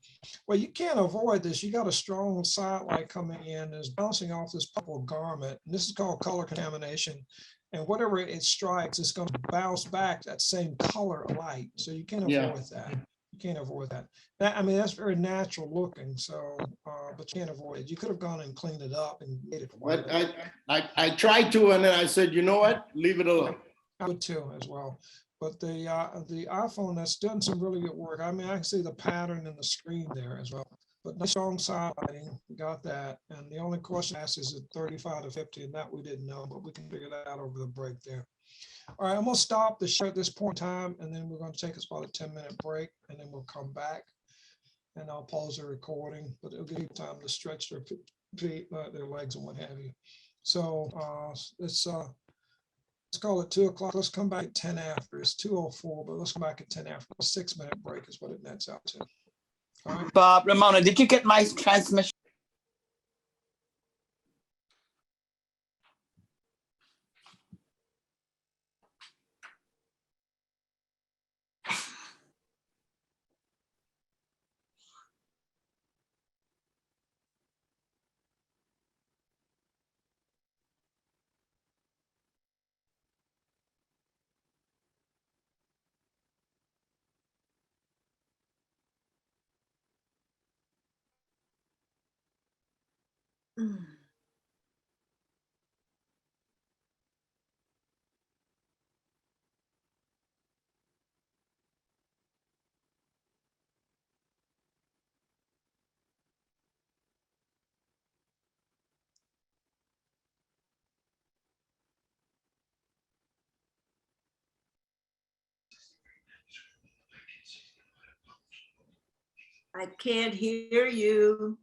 Well, you can't avoid this. You got a strong side light coming in, it's bouncing off this purple garment. And this is called color contamination. And whatever it strikes, it's going to bounce back that same color of light. So you can't avoid that. You can't avoid that. I mean, that's very natural looking. So, but you can't avoid it. You could have gone and cleaned it up and made it white. I tried to, and then I said, you know what? Leave it alone. I would too, as well. But the iPhone, that's done some really good work. I mean, I can see the pattern in the screen there as well. But nice strong side lighting, got that. And the only question asked is it 35 to 50, and that we didn't know, but we can figure that out over the break there. All right, I'm gonna stop the show at this point in time, and then we're gonna take us about a 10-minute break, and then we'll come back, and I'll pause the recording, but it'll give you time to stretch their feet, their legs, and what have you. So let's call it 2 o'clock. Let's come back at 10 after. It's 2:04, but let's come back at 10 after. A 6-minute break is what it nets out to. All right. Bob, Ramona, did you get my transmission? I can't hear you.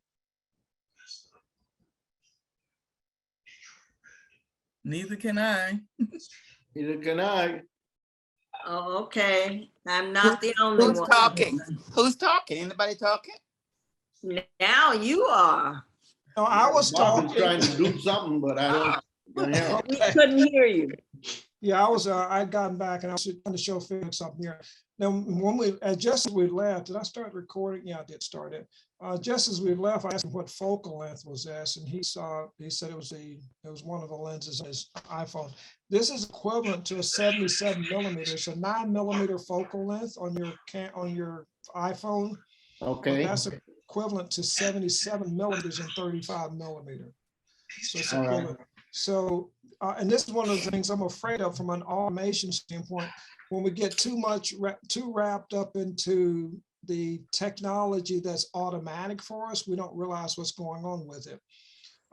Neither can I. Neither can I. Oh, okay. I'm not the only one. Who's talking? Who's talking? Anybody talking? Now you are. No, I was talking. Trying to do something, but I don't hear. We couldn't hear you. Yeah, I'd gotten back and I was trying to show Felix something here. Now, when just as we left, did I start recording? Yeah, I did start it. Just as we left, I asked him what focal length was this, and he said it was one of the lenses on his iPhone. This is equivalent to a 77 millimeter, so 9 millimeter focal length on your iPhone. Okay. That's equivalent to 77 millimeters and 35 millimeter. So it's All right. equivalent. So, and this is one of the things I'm afraid of from an automation standpoint. When we get too wrapped up into the technology that's automatic for us, we don't realize what's going on with it.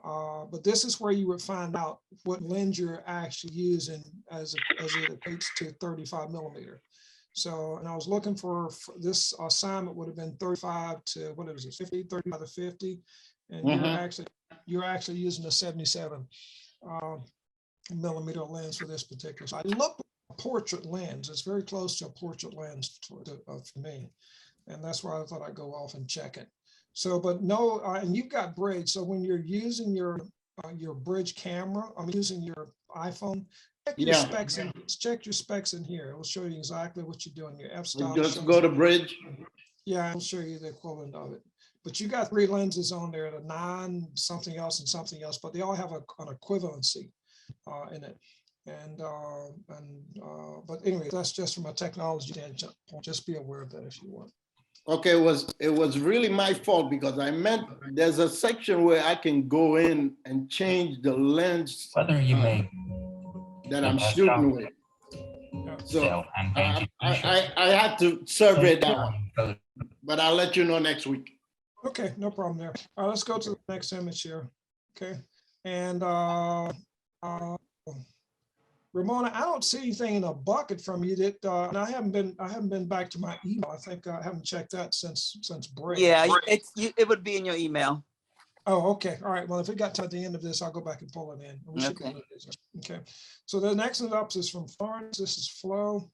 But this is where you would find out what lens you're actually using as it equates to 35 millimeter. So, and I was looking for this assignment would have been 35 to, what is it, 50, 35 to 50. And you're actually using a 77 millimeter lens for this particular. So I looked at a portrait lens. It's very close to a portrait lens for me. And that's why I thought I'd go off and check it. So, but no, and you've got bridge. So when you're using your bridge camera, I'm using your iPhone, check your specs in, check your specs in here. It will show you exactly what you're doing. Your f-stop. Just go to bridge. Yeah, I'll show you the equivalent of it. But you got 3 lenses on there, the 9, something else, and something else, but they all have an equivalency in it. And but anyway, that's just from a technology standpoint. Just be aware of that if you want. Okay, it was really my fault because I meant there's a section where I can go in and change the lens Whether you may that I'm shooting with. So I have to survey that one, but I'll let you know next week. Okay, no problem there. All right, let's go to the next image here. Okay, and Ramona, I don't see anything in a bucket from you that, and I haven't been back to my email. I think I haven't checked that since break. Yeah, it would be in your email. Oh, okay. All right. Well, if it got to the end of this, I'll go back and pull it in. Okay. Okay. So the next one up is from Florence. This is Flo.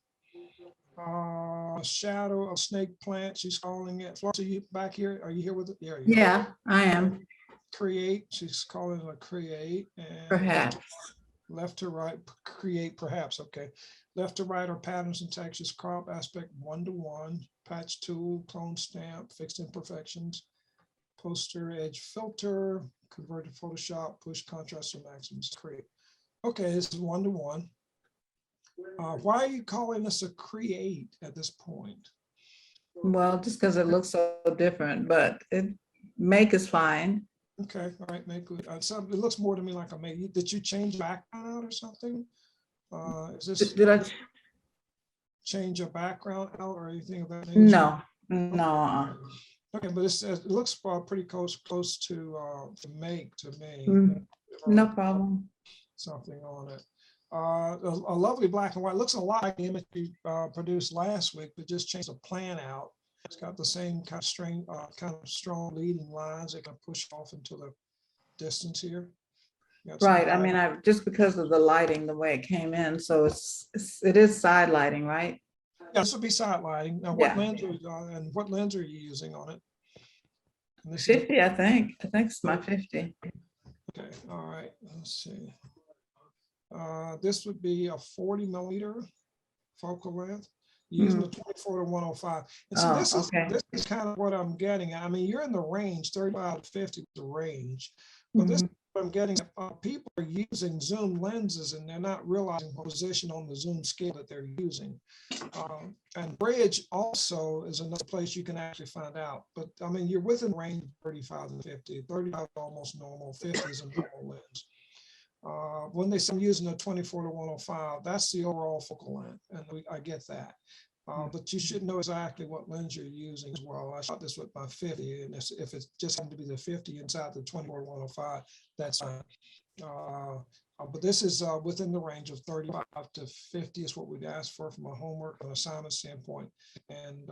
Shadow of snake plant. She's calling it. Florence, are you back here? Are you here with it? Yeah, I am. Create. She's calling it a create. And Perhaps. Left to right, create perhaps. Okay. Left to right are patterns and textures, crop aspect 1:1, patch tool, clone stamp, fixed imperfections, poster edge filter, convert to Photoshop, push contrast to maximum, create. Okay, this is 1:1. Why are you calling this a create at this point? Well, just because it looks so different, but make is fine. Okay, all right, make good. So it looks more to me like a make. Did you change background out or something? Is this? Did I change your background out or anything of that nature? No. Okay, but it looks pretty close to make to me. No problem. Something on it. A lovely black and white. Looks a lot like the image you produced last week, but just changed the plan out. It's got the same kind of strong leading lines that can push off into the distance here. Right. I mean, just because of the lighting, the way it came in, so it is side lighting, right? Yeah, this would be side lighting. Now, what lens are you using on it? 50, I think. I think it's my 50. Okay. All right. Let's see. This would be a 40 millimeter focal length. Using the 24 to 105. And so this is kind of what I'm getting at. I mean, you're in the range, 35 to 50 is the range. But this is what I'm getting at. People are using zoom lenses and they're not realizing what position on the zoom scale that they're using. And bridge also is another place you can actually find out. But I mean, you're within range of 35 to 50. 35 is almost normal, 50 is a normal lens. When they say I'm using a 24 to 105, that's the overall focal length, and I get that. But you should know exactly what lens you're using as well. I shot this with my 50, and if it's just going to be the 50 inside the 24 to 105, that's fine. But this is within the range of 35 to 50 is what we'd ask for from a homework and assignment standpoint, and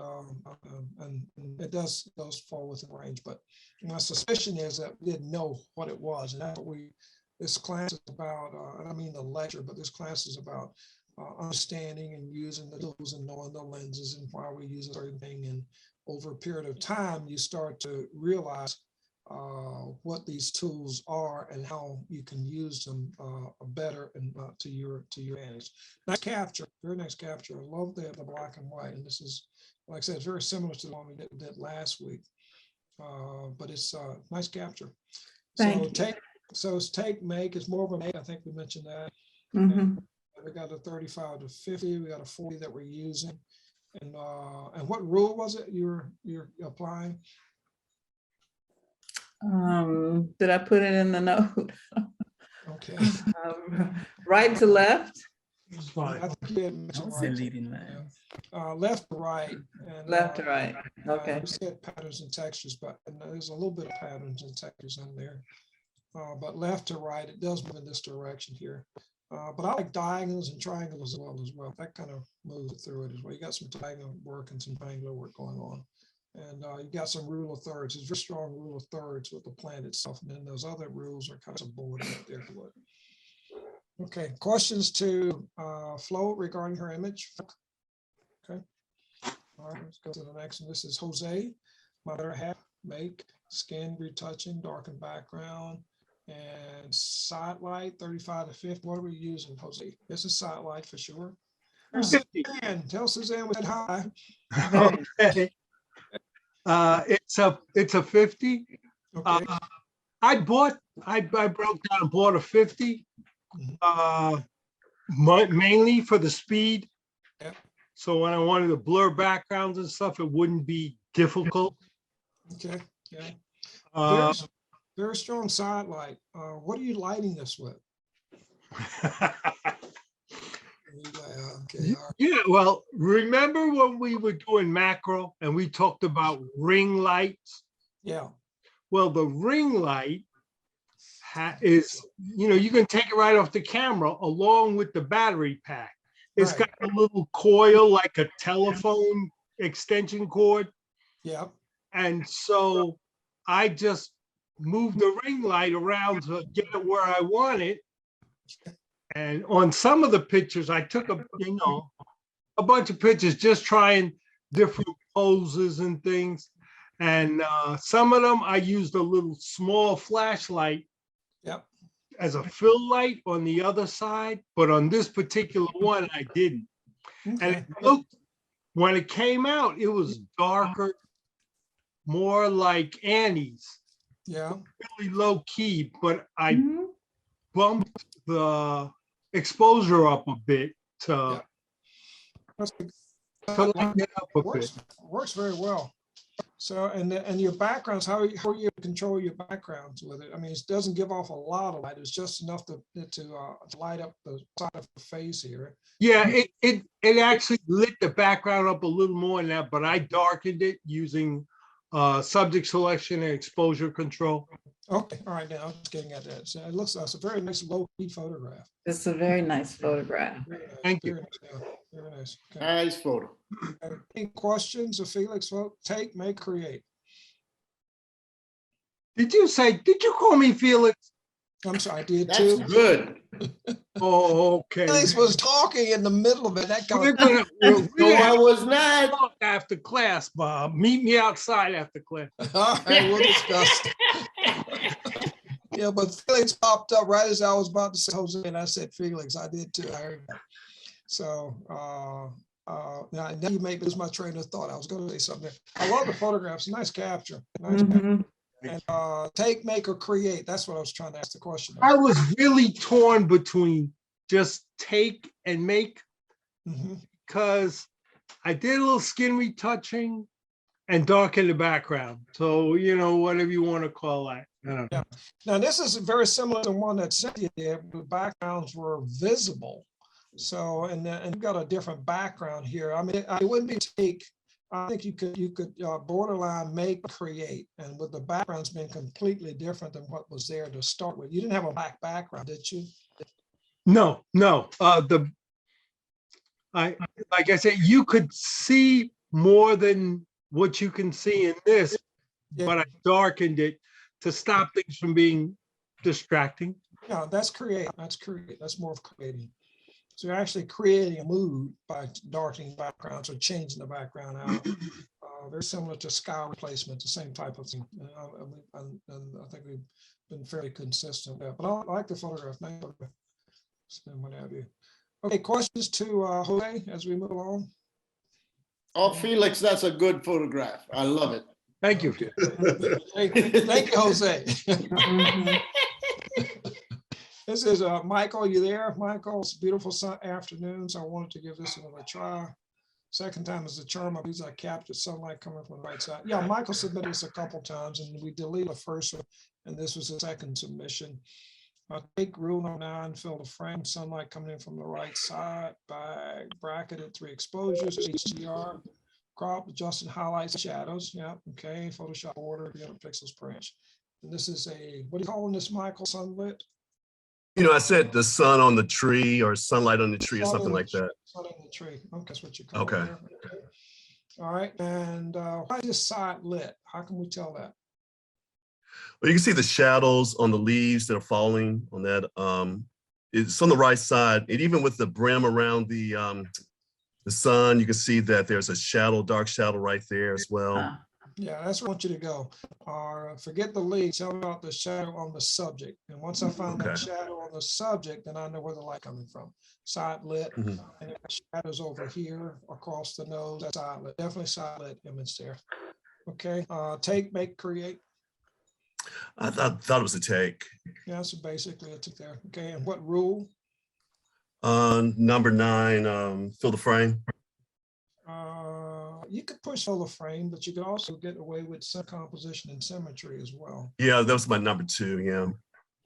it does fall within range. But my suspicion is that we didn't know what it was, and that's what this class is about. I mean the lecture, but this class is about understanding and using the tools and knowing the lenses and why we use a certain thing. And over a period of time, you start to realize what these tools are and how you can use them better and to your advantage. Next capture, very next capture. I love the black and white, and this is, like I said, it's very similar to the one we did last week, but it's a nice capture. So it's take, make, it's more of a make. I think we mentioned that. We got a 35 to 50. We got a 40 that we're using. And what rule was it you're applying? Did I put it in the note? Okay. Right to left, I think you had mentioned right to- left to right. And, left to right. Okay. You said patterns and textures, but there's a little bit of patterns and textures in there. But left to right, it does move in this direction here. But I like diagonals and triangles as well. That kind of moves it through it as well. You got some diagonal work and some triangular work going on. And you got some rule of thirds. It's a very strong rule of thirds with the plant itself. And then those other rules are kind of subordinate there to it. Okay, questions to Flo regarding her image? Okay. All right, let's go to the next one. This is Jose. My better half, make, skin retouching, darken background, and side light 35 to 50. What are we using, Jose? This is side light for sure. Suzanne, tell Suzanne we said hi. Okay. It's a 50. Okay. I broke down and bought a 50. Mainly for the speed. Yep. So when I wanted to blur backgrounds and stuff, it wouldn't be difficult. Okay. Yeah. Very strong side light. What are you lighting this with? Okay. Yeah, well, remember when we were doing macro and we talked about ring lights? Yeah. Well, the ring light is, you can take it right off the camera along with the battery pack. It's got a little coil like a telephone extension cord. Yeah. And so I just moved the ring light around to get it where I want it. And on some of the pictures, I took a bunch of pictures just trying different poses and things. And some of them I used a little small flashlight as a fill light on the other side, but on this particular one, I didn't. And it looked, when it came out, it was darker, more like Annie's. Yeah. Really low key, but I bumped the exposure up a bit to lighten it up a bit. Works very well. So, and your backgrounds, how you control your backgrounds with it? I mean, it doesn't give off a lot of light. It's just enough to light up the side of the face here. Yeah, it actually lit the background up a little more than that, but I darkened it using subject selection and exposure control. Okay, all right, now I'm just getting at that. So it looks like it's a very nice low-key photograph. It's a very nice photograph. Very nice, Thank you. Very nice. Okay. Nice photo. Any questions of Felix? Take, make, create. Did you call me Felix? I'm sorry, I did That's too. good. Oh, okay. Felix was talking in the middle of it. That We're kind gonna No, I was not. talk after class, Bob. Meet me outside after class. All right, we'll discuss. Yeah, but Felix popped up right as I was about to say Jose, and I said Felix. I did too. I heard that. So now you made me lose my train of thought. I was going to say something. I love the photographs. Nice capture. Nice capture. And take, make, or create. That's what I was trying to ask the question. I was really torn between just take and make because I did a little skin retouching and darken the background. So, whatever you want to call that. Yeah. Now, this is very similar to one that Cynthia did. The backgrounds were visible. So, and you've got a different background here. I mean, it wouldn't be take. I think you could borderline make, create, and with the backgrounds being completely different than what was there to start with. You didn't have a black background, did you? No. Like I said, you could see more than what you can see in this, but I darkened it to stop things from being distracting. Yeah, that's create. That's more of creating. So you're actually creating a mood by darkening backgrounds or changing the background out. Very similar to sky replacement, the same type of thing. And I think we've been fairly consistent there. But I like the photograph. Nice photograph. What have you? Okay, questions to Jose as we move along? Oh, Felix, that's a good photograph. I love it. Thank you. Thank you, Jose. This is Michael. You there, Michael? It's a beautiful afternoon, so I wanted to give this another try. Second time is the charm of these I captured sunlight coming from the right side. Yeah, Michael submitted this a couple times and we deleted the first one, and this was the second submission. Take rule number 9, fill the frame, sunlight coming in from the right side, by bracketed 3 exposures, HDR, crop, adjusted highlights, shadows. Yeah, okay, Photoshop order, 300 pixels per inch. And this is a, what are you calling this, Michael? Sunlit? You know, I said the sun on the tree or sunlight on the tree or Sun something on the like that. Sun on the tree. Okay, that's what you call it Okay. there. Okay. All right, and why is this side lit? How can we tell that? Well, you can see the shadows on the leaves that are falling on that. It's on the right side, and even with the brim around the sun, you can see that there's a shadow, dark shadow right there as well. Yeah, that's where I want you to go. Forget the lead. Tell me about the shadow on the subject. And once I find that Okay. shadow on the subject, then I know where the light coming from. Side lit, Mhm. and shadows over here across the nose. That's side lit. Definitely side lit image there. Okay. Take, make, create. I thought it was a take. Yeah, so basically it's there. Okay. And what rule? Number 9, fill the frame. You could push fill the frame, but you could also get away with some composition and symmetry as well. Yeah, that was my number 2. Yeah.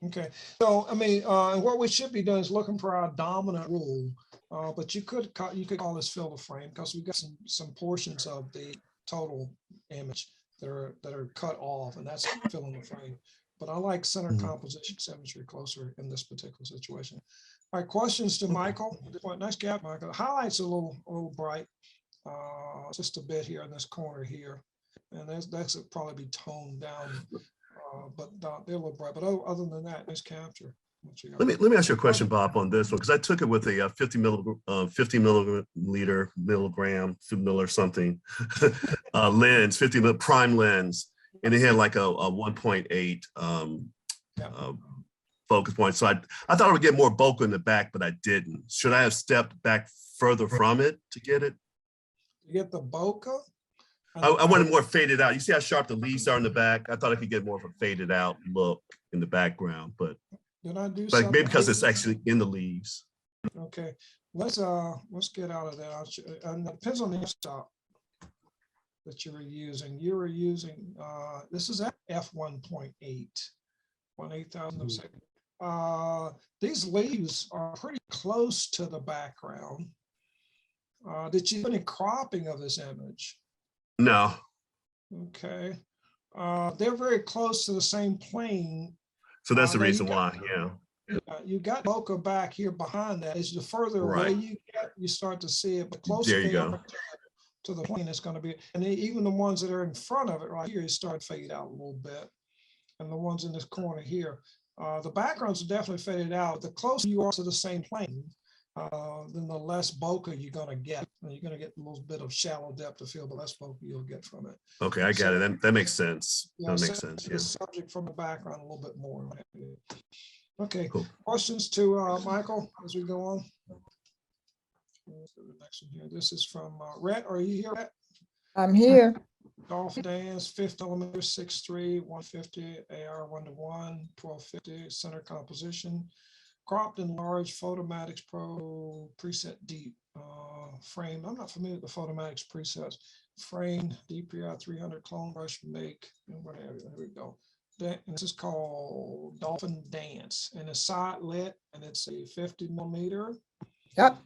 Okay, so I mean, and what we should be doing is looking for our dominant rule, but you could call this fill the frame because we've got some portions of the total image that are cut off, and that's filling the frame. But I like center composition symmetry closer in this particular situation. All right, questions to Michael. Nice gap, Michael. The highlights a little bright, just a bit here in this corner here, and that's probably be toned down. But they're a little bright. But other than that, nice capture. Let me ask you a question, Bob, on this one, because I took it with a 50 milligram something lens, 50 prime lens, and it had like a 1.8 focus point. So I thought I would get more bokeh in the back, but I didn't. Should I have stepped back further from it to get it? You get the bokeh? I wanted more faded out. You see how sharp the leaves are in the back? I thought I could get more of a faded out look in the background, but did I do like something? maybe because it's actually in the leaves. Okay, let's get out of that. And it depends on the stop that you were using. You were using this is at f1.8, 1/8,000 of a second. These leaves are pretty close to the background. Did you do any cropping of this image? No. Okay. They're very close to the same plane. So that's the reason why, yeah. You got bokeh back here behind that. As the further away you get, you start to see it, but closer There you they go. are to the plane, it's going to be, and even the ones that are in front of it right here, you start to fade out a little bit. And the ones in this corner here, the backgrounds are definitely faded out. The closer you are to the same plane, then the less bokeh you're going to get. And you're going to get a little bit of shallow depth of field, but less bokeh you'll get from it. Okay, I got it. That makes sense. Yeah, That makes sense. the Yeah. subject from the background a little bit more. Okay, Cool. questions to Michael as we go on? Let's go to the next one here. This is from Rhett. Are you here, Rhett? I'm here. Dolphin Dance, 5mm, 6.3, 150, AR 1:1, 1250, center composition, cropped and large, Photomatics Pro preset deep frame. I'm not familiar with the Photomatics presets. Frame, DPI 300, clone brush, make, and whatever. There we go. And this is called Dolphin Dance, and it's side lit, and it's a 50mm. Yep.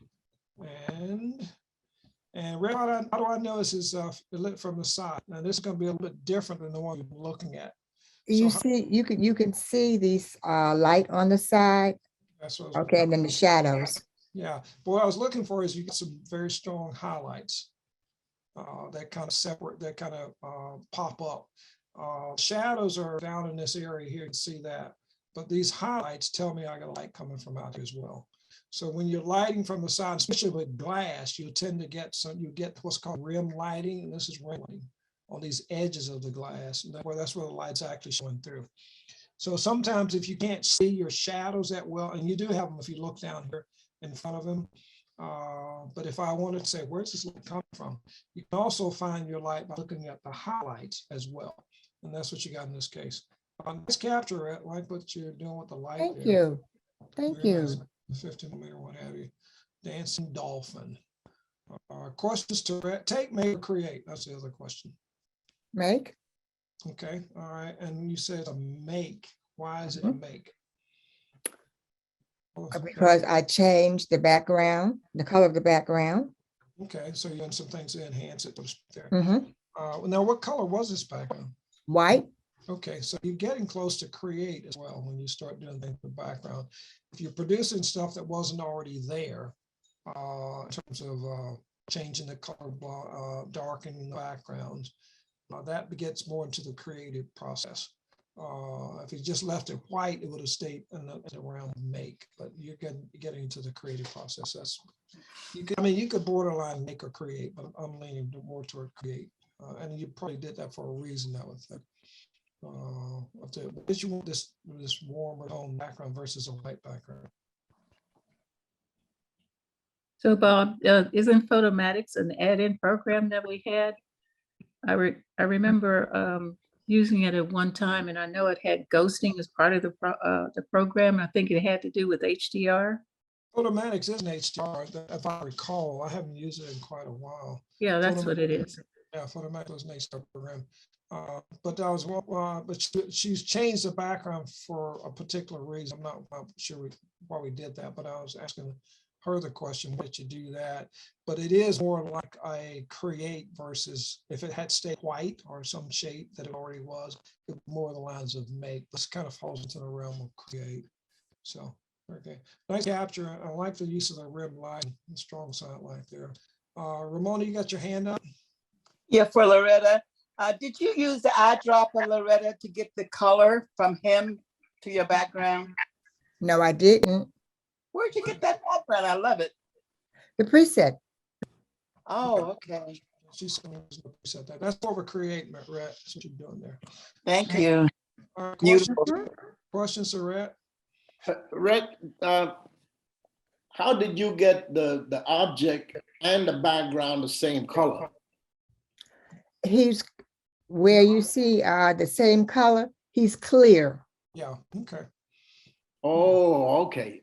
And Red, how do I know this is lit from the side? Now this is going to be a little bit different than the one you're looking at. You see, you can see these light on the side. That's what Okay, and then the shadows. Yeah, but what I was looking for is you get some very strong highlights that kind of separate, that kind of pop up. Shadows are down in this area here, you can see that. But these highlights tell me I got light coming from out here as well. So when you're lighting from the side, especially with glass, you tend to get you get what's called rim lighting, and this is rim lighting on these edges of the glass, and that's where the light's actually showing through. So sometimes if you can't see your shadows that well, and you do have them if you look down here in front of them, but if I wanted to say, where's this light coming from? You can also find your light by looking at the highlights as well. And that's what you got in this case. Let's capture it, like what you're doing with the light. Thank there. you. Thank Very you. nice. 50mm, what have you. Dancing dolphin. Questions to take, make, or create? That's the other question. Make. Okay, all right. And you said a make. Why is it a make? Because I changed the background, the color of the background. Okay, so you're doing some things to enhance it there. Mm-hmm. Now, what color was this background? White. Okay, so you're getting close to create as well when you start doing things with background. If you're producing stuff that wasn't already there, in terms of changing the color, darkening the backgrounds, that gets more into the creative process. If you just left it white, it would have stayed around make, but you're getting into the creative process. That's you could borderline make or create, but I'm leaning more toward create. And you probably did that for a reason, I would think. But you want this warmer tone background versus a white background. So Bob, isn't Photomatics an add-in program that we had? I remember using it at one time, and I know it had ghosting as part of the program. I think it had to do with HDR. Photomatics is an HDR, if I recall. I haven't used it in quite a while. Yeah, that's what it is. Yeah, Photomatics was an HDR program. But she's changed the background for a particular reason. I'm not sure why we did that, but I was asking her the question, why did you do that? But it is more like a create versus if it had stayed white or some shade that it already was, more the lines of make. This kind of falls into the realm of create. So, okay. Nice capture. I like the use of the rim light, the strong side light there. Ramona, you got your hand up? Yeah, for Loretta. Did you use the eyedropper, Loretta, to get the color from him to your background? No, I didn't. Where'd you get that background? I love it. The preset. Oh, okay. She's preset that. That's more of a create, Rhett. That's what you're doing there. Thank you. Questions, questions, Rhett? Rhett, how did you get the object and the background the same color? He's where you see the same color, he's clear. Yeah, okay. Oh, okay.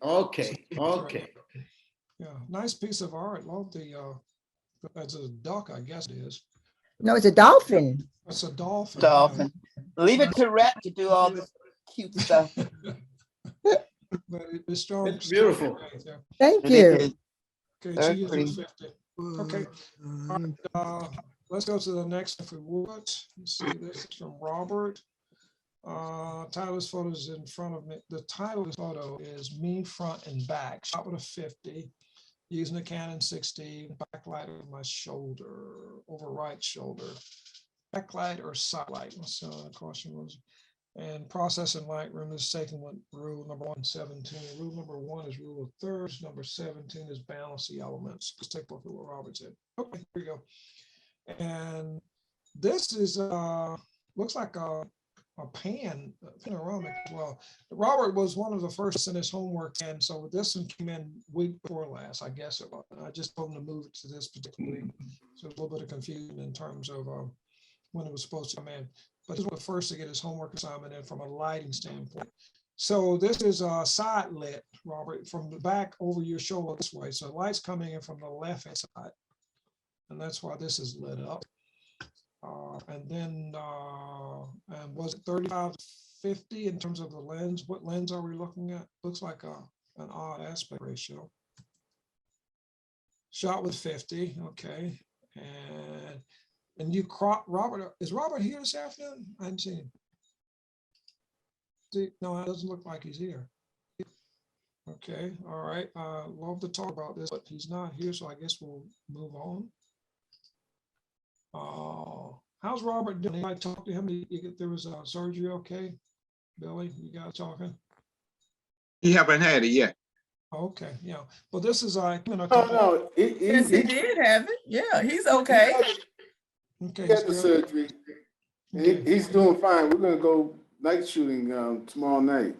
Yeah, nice piece of art. Love the, that's a duck, I guess it is. No, it's a dolphin. It's a dolphin. Dolphin. Yeah. Leave it to Rhett to do all this cute stuff. But it's strong. It's beautiful. Thank you. Okay, so you use 50. Okay. Let's go to the next if we would. Let's see, this is from Robert. Tyler's photo is in front of me. The title of the photo is Me Front and Back, shot with a 50, using a Canon 60, backlight over my shoulder, over right shoulder. Backlight or side light? What's the question was? And process in Lightroom is taking what rule number 117. Rule number 1 is rule of thirds. Number 17 is balance the elements. Let's take a look at what Robert said. Okay, here we go. And this is looks like a panoramic as well. Robert was one of the first to send his homework, and so this one came in week before last, I guess it was. I just told him to move it to this particular week. So there's a little bit of confusion in terms of when it was supposed to come in. But he was the first to get his homework assignment in from a lighting standpoint. So this is side lit, Robert, from the back over your shoulder this way. So light's coming in from the left hand side. And that's why this is lit up. And then, and was it 35 to 50 in terms of the lens? What lens are we looking at? Looks like an odd aspect ratio. Shot with 50, okay. And you crop, Robert, is Robert here this afternoon? I haven't seen him. See, no, it doesn't look like he's here. Okay, all right. Love to talk about this, but he's not here, so I guess we'll move on. How's Robert doing? Anybody talk to him? There was surgery okay? Billy, you guys talking? You haven't had it yet. Okay, yeah. But this is no, yes, he did have it. Yeah, he's okay. Okay, He had the surgery. Okay. He's doing fine. We're gonna go night shooting tomorrow night.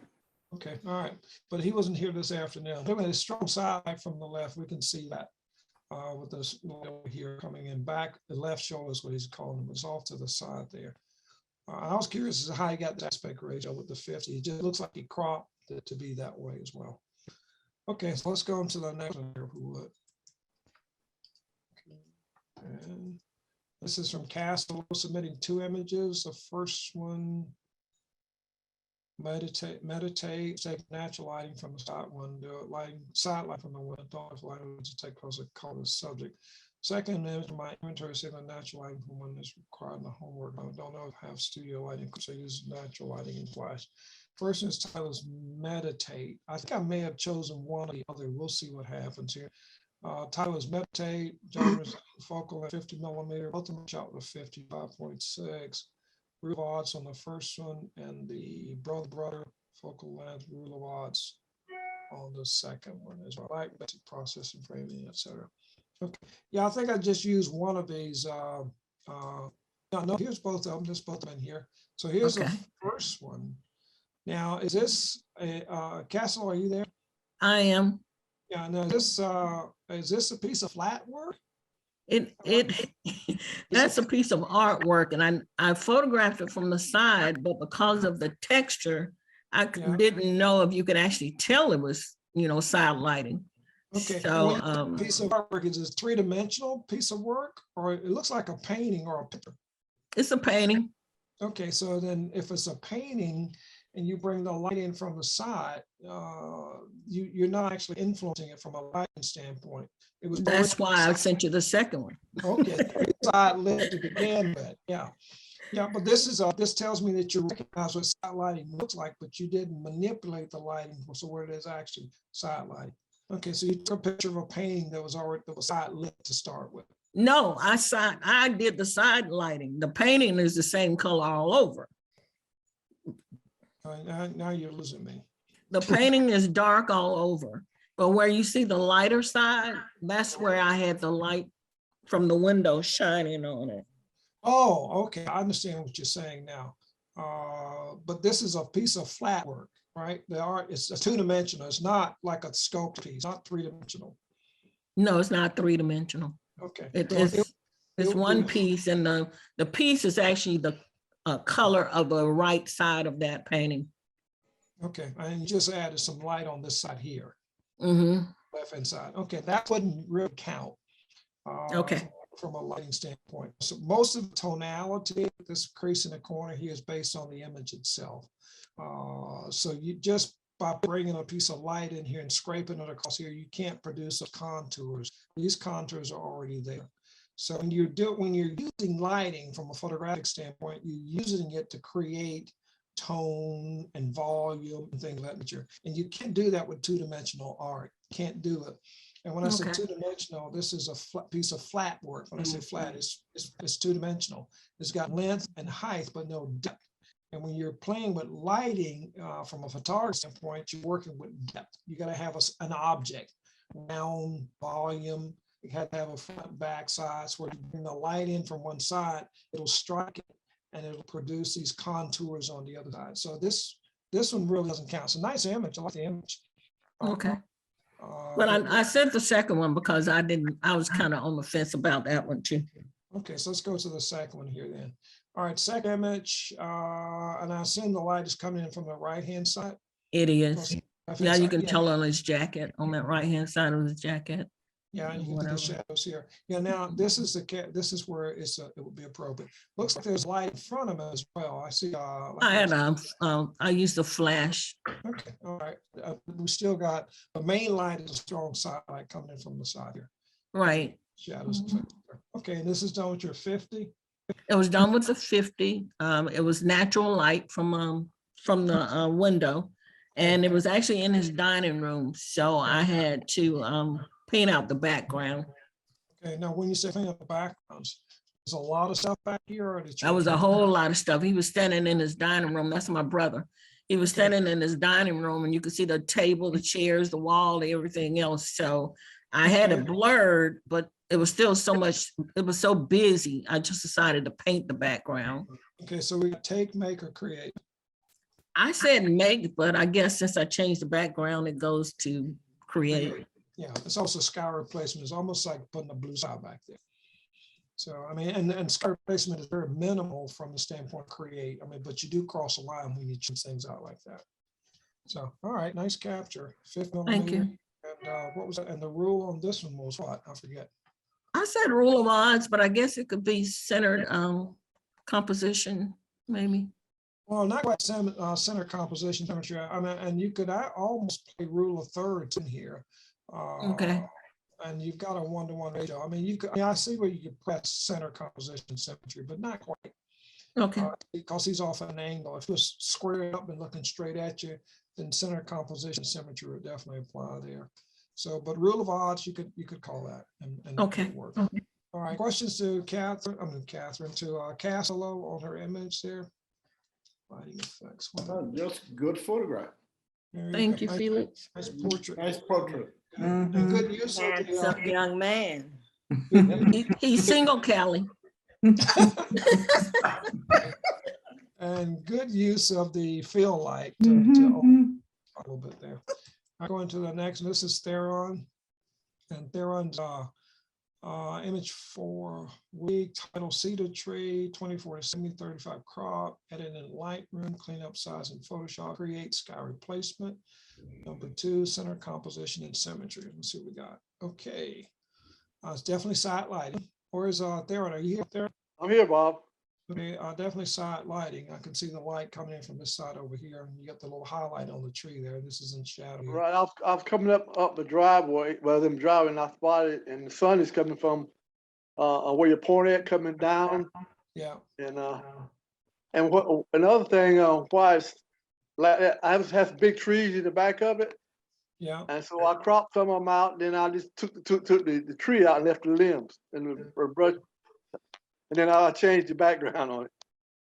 Okay, all right. But he wasn't here this afternoon. Look at his strong side from the left. We can see that. With this here coming in back, the left shoulder is what he's calling him. It's off to the side there. I was curious as to how he got the aspect ratio with the 50. It just looks like he cropped it to be that way as well. Okay, so let's go into the next one here if we would. And this is from Castle submitting 2 images. The first one, meditate, take natural lighting from the side window, side light from the window, dark lighting to take closer color subject. Second image, my inventory saying the natural lighting from one is required in the homework. I don't know if I have studio lighting because I use natural lighting and flash. First one's title is meditate. I think I may have chosen one or the other. We'll see what happens here. Title is meditate, genres focal at 50mm, ultimate shot with 55.6. Rule of odds on the first one, and the brother focal length rule of odds on the second one as well. Like basic processing, framing, etc. Okay, yeah, I think I just used one of these. No, here's both of them. There's both of them in here. So here's the first one. Now, is this Castle? Are you there? I am. Yeah. Now, is this a piece of flat work? That's a piece of artwork, and I photographed it from the side, but because of the texture, I didn't know if you could actually tell it was, side lighting. Okay. So piece of artwork, is it 3-dimensional piece of work, or it looks like a painting or a picture? It's a painting. Okay, so then if it's a painting and you bring the light in from the side, you're not actually influencing it from a lighting standpoint. That's why I sent you the second one. Okay, side lit to begin with. Yeah, but this tells me that you recognize what side lighting looks like, but you didn't manipulate the lighting so where it is actually side lighting. Okay, so you took a picture of a painting that was side lit to start with. No, I did the side lighting. The painting is the same color all over. Now you're losing me. The painting is dark all over, but where you see the lighter side, that's where I had the light from the window shining on it. Oh, okay. I understand what you're saying now. But this is a piece of flat work, right? The art is 2-dimensional. It's not like a sculpted piece, not 3-dimensional. No, it's not 3-dimensional. Okay. It's one piece, and the piece is actually the color of the right side of that painting. Okay, and you just added some light on this side here. Left hand side. Okay, that wouldn't really count. Okay. From a lighting standpoint. So most of the tonality, this crease in the corner here is based on the image itself. So you just by bringing a piece of light in here and scraping it across here, you can't produce the contours. These contours are already there. So when you're using lighting from a photographic standpoint, you're using it to create tone and volume and things of that nature. And you can't do that with 2-dimensional art. Can't do it. And when I say 2-dimensional, this is a piece of flat work. When I say flat, it's 2-dimensional. It's got length and height, but no depth. And when you're playing with lighting from a photography standpoint, you're working with depth. You got to have an object, round, volume. You have to have a front, back, sides. Where you bring the light in from one side, it'll strike it, and it'll produce these contours on the other side. So this one really doesn't count. It's a nice image. I like the image. Okay. But I sent the second one because I was kind of on the fence about that one too. Okay, so let's go to the second one here then. All right, second image, and I assume the light is coming in from the right-hand side? It is. Yeah, you can tell on his jacket, on that right-hand side of his jacket. Yeah, and you can get the shadows here. Yeah, now this is where it would be appropriate. Looks like there's light in front of him as well. I see. I used the flash. Okay, all right. We still got the main light is a strong side light coming in from the side here. Right. Shadows. Okay, and this is done with your 50. It was done with the 50. It was natural light from the window, and it was actually in his dining room. So I had to paint out the background. Okay, now when you say paint out the backgrounds, there's a lot of stuff back here. Or that was a whole lot of stuff. He was standing in his dining room. That's my brother. He was standing in his dining room, and you could see the table, the chairs, the wall, everything else. So I had it blurred, but it was still so much, it was so busy. I just decided to paint the background. Okay, so we take, make, or create. I said make, but I guess since I changed the background, it goes to create. Yeah, it's also sky replacement. It's almost like putting a blue sky back there. So, I mean, and sky replacement is very minimal from the standpoint of create. I mean, but you do cross a line when you change things out like that. So, all right, nice capture. 5mm. Thank you. And what was that? And the rule on this one was what? I forget. I said rule of odds, but I guess it could be centered composition, maybe. Well, not quite center composition symmetry. I mean, and you could almost play rule of thirds in here. Okay. And you've got a 1-to-1 ratio. I mean, you could. I mean, I see where you could press center composition symmetry, but not quite. Okay. Because he's off at an angle. If he was squared up and looking straight at you, then center composition symmetry would definitely apply there. So, but rule of odds, you could call that and Okay. make it work. Okay. All right. Questions to Catherine? I mean, Catherine to Castillo on her image there. Lighting effects. Just good photograph. Thank you, Nice- Felix. Nice portrait. Nice portrait. And good use of Handsome the, young man. He's single, Callie. and good use of the fill light to a little bit there. I'm going to the next. This is Theron, and Theron's image 4 week title cedar tree 24-70 35 crop, edit in Lightroom, clean up size in Photoshop, create sky replacement. Number 2, center composition and symmetry. Let's see what we got. Okay, it's definitely side lighting. Or is Theron? Are you here, Theron? I'm here, Bob. Okay, definitely side lighting. I can see the light coming in from this side over here, and you got the little highlight on the tree there. This is in shadow. Here. Right, I was coming up the driveway. Well, I'm driving. I spotted, and the sun is coming from where you're pointing at, coming down. Yeah. And what another thing? Why it's like that, I have big trees in the back of it. Yeah. And so I cropped some of them out. And then I just took the tree out and left the limbs and the brush. And then I changed the background on it.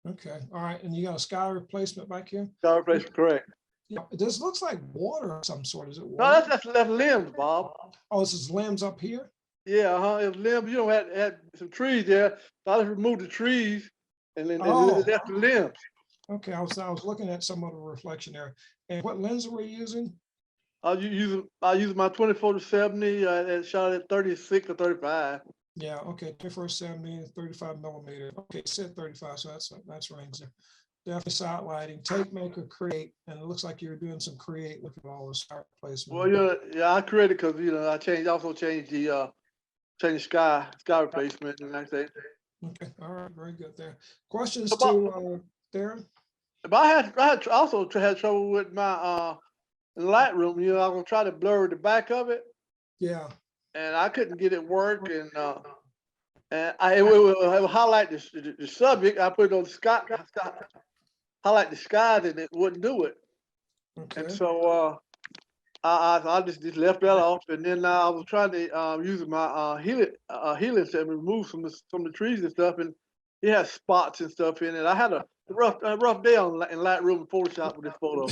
Okay. All right. And you got a sky replacement back here? Sky replacement, correct. Yeah. This looks like water of some sort. Is it No, water? that's limbs, Bob. Oh, this is limbs up here? Yeah, it's limbs. You know, had some trees there. So I just removed the trees and then left the limbs. Okay. I was looking at some of the reflection there. And what lens were you using? I use my 24-70. I shot at 36 or 35. Yeah, okay, 24-70, 35 millimeter. Okay, said 35, so that's range there. Definitely side lighting, tape maker, create, and it looks like you're doing some create. Look at all the sky placement. Well, yeah, I created because I also changed the sky replacement and like that. Okay, all right, very good there. Questions to Darren? But I had also had trouble with my Lightroom. I was gonna try to blur the back of it. Yeah. And I couldn't get it work, and it will highlight the subject. I put it on the sky, highlight the skies, and it wouldn't do it. Okay. And so I just left that off, and then I was trying to use my healing set and remove some of the trees and stuff, and it had spots and stuff in it. I had a rough day in Lightroom and Photoshop with this photo.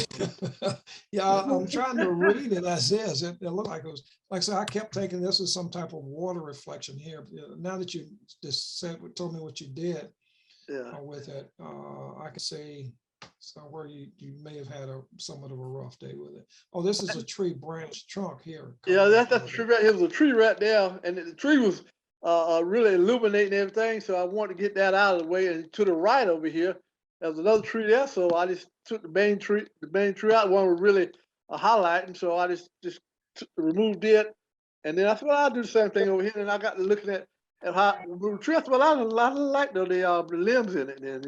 Yeah, I'm trying to read it as is. It looked like it was, like I said, I kept taking this as some type of water reflection here. Now that you just told me what you did with it, I can see where you may have had somewhat of a rough day with it. Oh, this is a tree branch trunk here. Yeah, that's the tree right here. It was a tree right there, and the tree was really illuminating everything. So I wanted to get that out of the way. And to the right over here, there's another tree there. So I just took the main tree out. One was really highlighting. So I just removed it. And then I thought, well, I'll do the same thing over here. And I got to looking at how I removed the tree. I thought, well, I like the limbs in it then,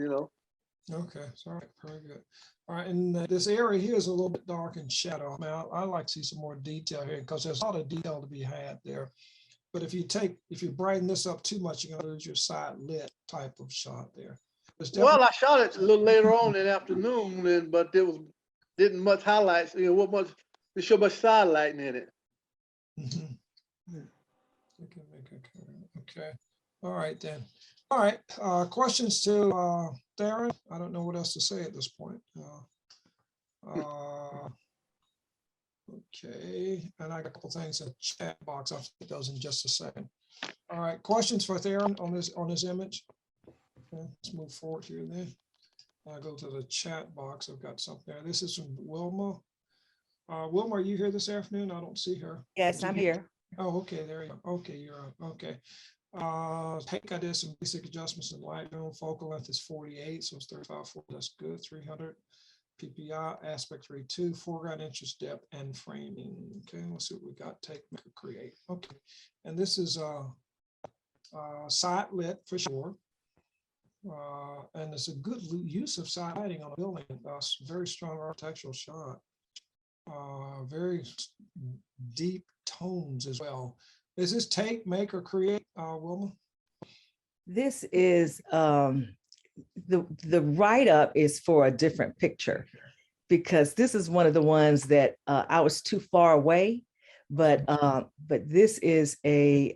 Okay, sorry, very good. All right, and this area here is a little bit dark and shadow. I mean, I like to see some more detail here because there's a lot of detail to be had there. But if you brighten this up too much, you're gonna lose your side lit type of shot there. Well, I shot it a little later on in the afternoon, but there didn't much highlights. There's so much side lighting in it. Okay. All right then. All right. Questions to Darren? I don't know what else to say at this point. Okay, and I got a couple things in the chat box. I'll take those in just a second. All right, questions for Theron on this image? Okay, let's move forward here then. I'll go to the chat box. I've got something there. This is from Wilma. Wilma, are you here this afternoon? I don't see her. Yes, I'm here. Oh, okay, there you go. Okay, you're on. Okay. I did some basic adjustments in Lightroom. Focal length is 48, so it's 35/40. That's good. 300 PPI, aspect rate 2, foreground interest depth, and framing. Okay, let's see what we got. Take, make, create. Okay, and this is side lit for sure. And it's a good use of side lighting on a building. Very strong architectural shot. Very deep tones as well. Is this take, make, or create, Wilma? This is the write-up is for a different picture, because this is one of the ones that I was too far away, but this is a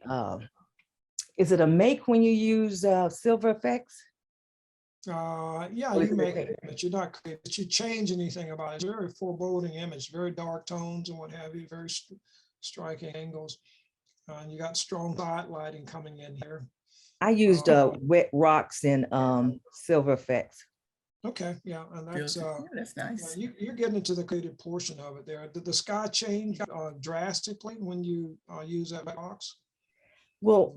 is it a make when you use silver effects? Yeah, Or is you it a make take? it, but you're not creating, but you change anything about it. It's a very foreboding image, very dark tones and what have you, very striking angles. And you got strong side lighting coming in here. I used wet rocks and silver effects. Okay, yeah, and that's That's nice. you're getting into the creative portion of it there. Did the sky change drastically when you use that box? Well,